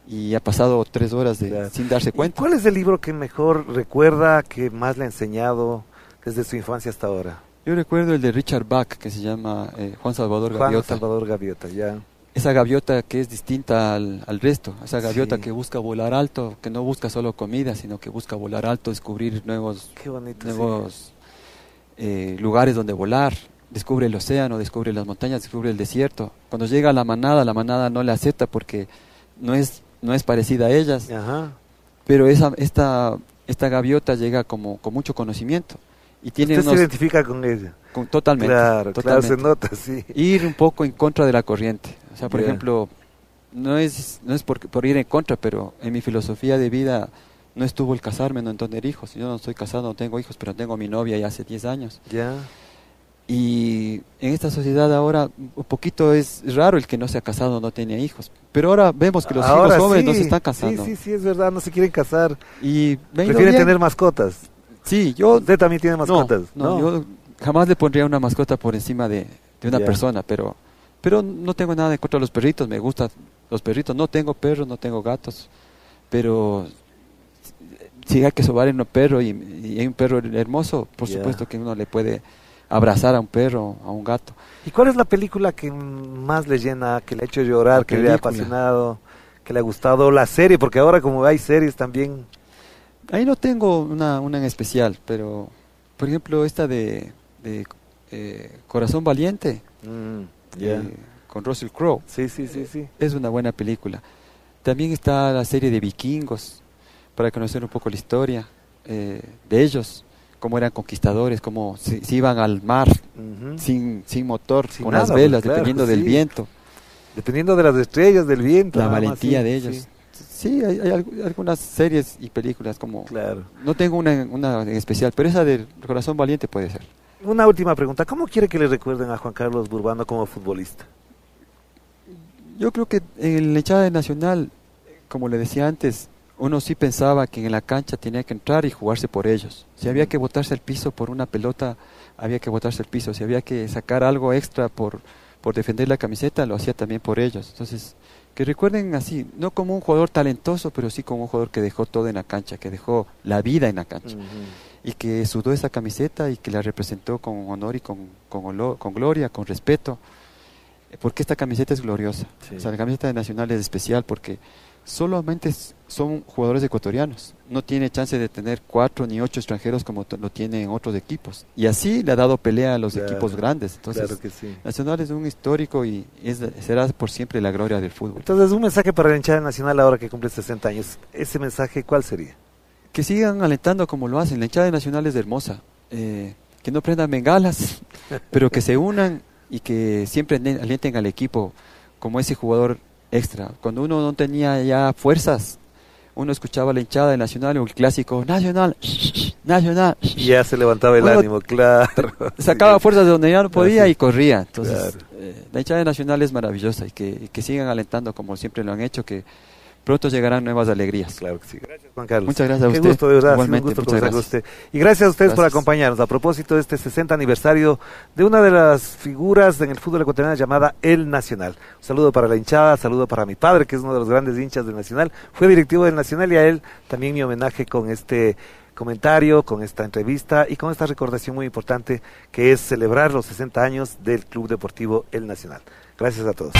y ha pasado 3 horas Claro. sin darse ¿Y cuenta. cuál es el libro que mejor recuerda, que más le ha enseñado desde su infancia hasta ahora? Yo recuerdo el de Richard Bach, que se llama Juan Salvador Juan Gaviota. Salvador Gaviota, ya. Esa gaviota que es distinta al resto, esa gaviota Sí. que busca volar alto, que no busca solo comida, sino que busca volar alto, descubrir nuevos Qué bonito. lugares donde volar. Descubre el océano, descubre las montañas, descubre el desierto. Cuando llega a la manada no le acepta porque no es parecida a ellas, Sí. Ajá. pero esta gaviota llega con mucho conocimiento y tiene Usted se identifica con ella. totalmente, Claro, claro, se totalmente. nota, sí. Ir un poco en contra de la corriente. O sea, por Ya. ejemplo, no es por ir en contra, pero en mi filosofía de vida no estuvo el casarme, no en tener hijos. Yo no estoy casado, no tengo hijos, pero tengo a mi novia ya hace 10 años. Ya. Y en esta sociedad ahora un poquito es raro el que no se ha casado, no tiene hijos. Pero ahora vemos que los Ahora hijos jóvenes no sí, se están casando. Sí, es verdad, no se quieren casar. Y me ha ido Prefieren bien. tener mascotas. Sí, yo Usted también tiene mascotas, no, yo jamás le pondría una mascota por encima de una Ya. persona, pero no tengo nada en contra de los perritos, me gustan los perritos, no tengo perros, no tengo gatos, pero si hay que sobar en un perro y hay un perro hermoso, por Ya. supuesto que uno le puede abrazar a un perro, a un gato. ¿Y cuál es la película que más le llena, que le ha hecho llorar, La que le ha película. apasionado, que le ha gustado? La serie, porque ahora como hay series también. Ahí no tengo una en especial, pero por ejemplo esta de Corazón Valiente, Yeah. con Russell Crowe. Sí, sí, sí, sí. Es una buena película. También está la serie de Vikingos, para conocer un poco la historia de ellos, cómo eran conquistadores, cómo se iban al mar sin motor, Sin con nada, las velas, pues, claro, dependiendo del viento. Dependiendo de las estrellas, del viento. La nada más, valentía sí, de ellos. sí. Sí, hay algunas series y películas como... Claro. No tengo una en especial, pero esa del Corazón Valiente puede ser. Una última pregunta. ¿Cómo quiere que le recuerden a Juan Carlos Burbano como futbolista? Yo creo que en la hinchada de Nacional, como le decía antes, uno sí pensaba que en la cancha tenía que entrar y jugarse por ellos. Si había que botarse al piso por una pelota, había que botarse al piso. Si había que sacar algo extra por defender la camiseta, lo hacía también por ellos. Entonces, que recuerden así, no como un jugador talentoso, pero sí como un jugador que dejó todo en la cancha, que dejó la vida en la cancha. Y que sudó esa camiseta y que la representó con honor y con gloria, con respeto. Porque esta camiseta es gloriosa. Sí. O sea, la camiseta de Nacional es especial porque solamente son jugadores ecuatorianos. No tiene chance de tener 4 ni 8 extranjeros como lo tienen otros equipos. Y así le ha dado pelea a los equipos grandes. Entonces, claro que sí. Nacional es un histórico y será por siempre la gloria del fútbol. Entonces, un mensaje para la hinchada nacional ahora que cumple 60 años. ¿Ese mensaje cuál sería? Que sigan alentando como lo hacen. La hinchada de Nacional es hermosa. Que no prendan bengalas, pero que se unan y que siempre alienten al equipo como ese jugador extra. Cuando uno no tenía ya fuerzas, uno escuchaba la hinchada de Nacional o el clásico Nacional, Nacional. Y ya se levantaba el ánimo, claro. Sacaba fuerzas de donde ya no podía y corría. Entonces, claro. La hinchada de Nacional es maravillosa y que sigan alentando como siempre lo han hecho, que pronto llegarán nuevas alegrías. Claro que sí. Gracias, Juan Carlos. Muchas gracias a usted. Qué gusto, de verdad. Igualmente, Un gusto muchas conversar con gracias. usted. Y gracias a ustedes por Gracias. acompañarnos. A propósito de este 60 aniversario de una de las figuras en el fútbol ecuatoriano llamada El Nacional. Un saludo para la hinchada, saludo para mi padre, que es uno de los grandes hinchas del Nacional. Fue directivo del Nacional y a él también mi homenaje con este comentario, con esta entrevista y con esta recordación muy importante que es celebrar los 60 años del Club Deportivo El Nacional. Gracias a todos.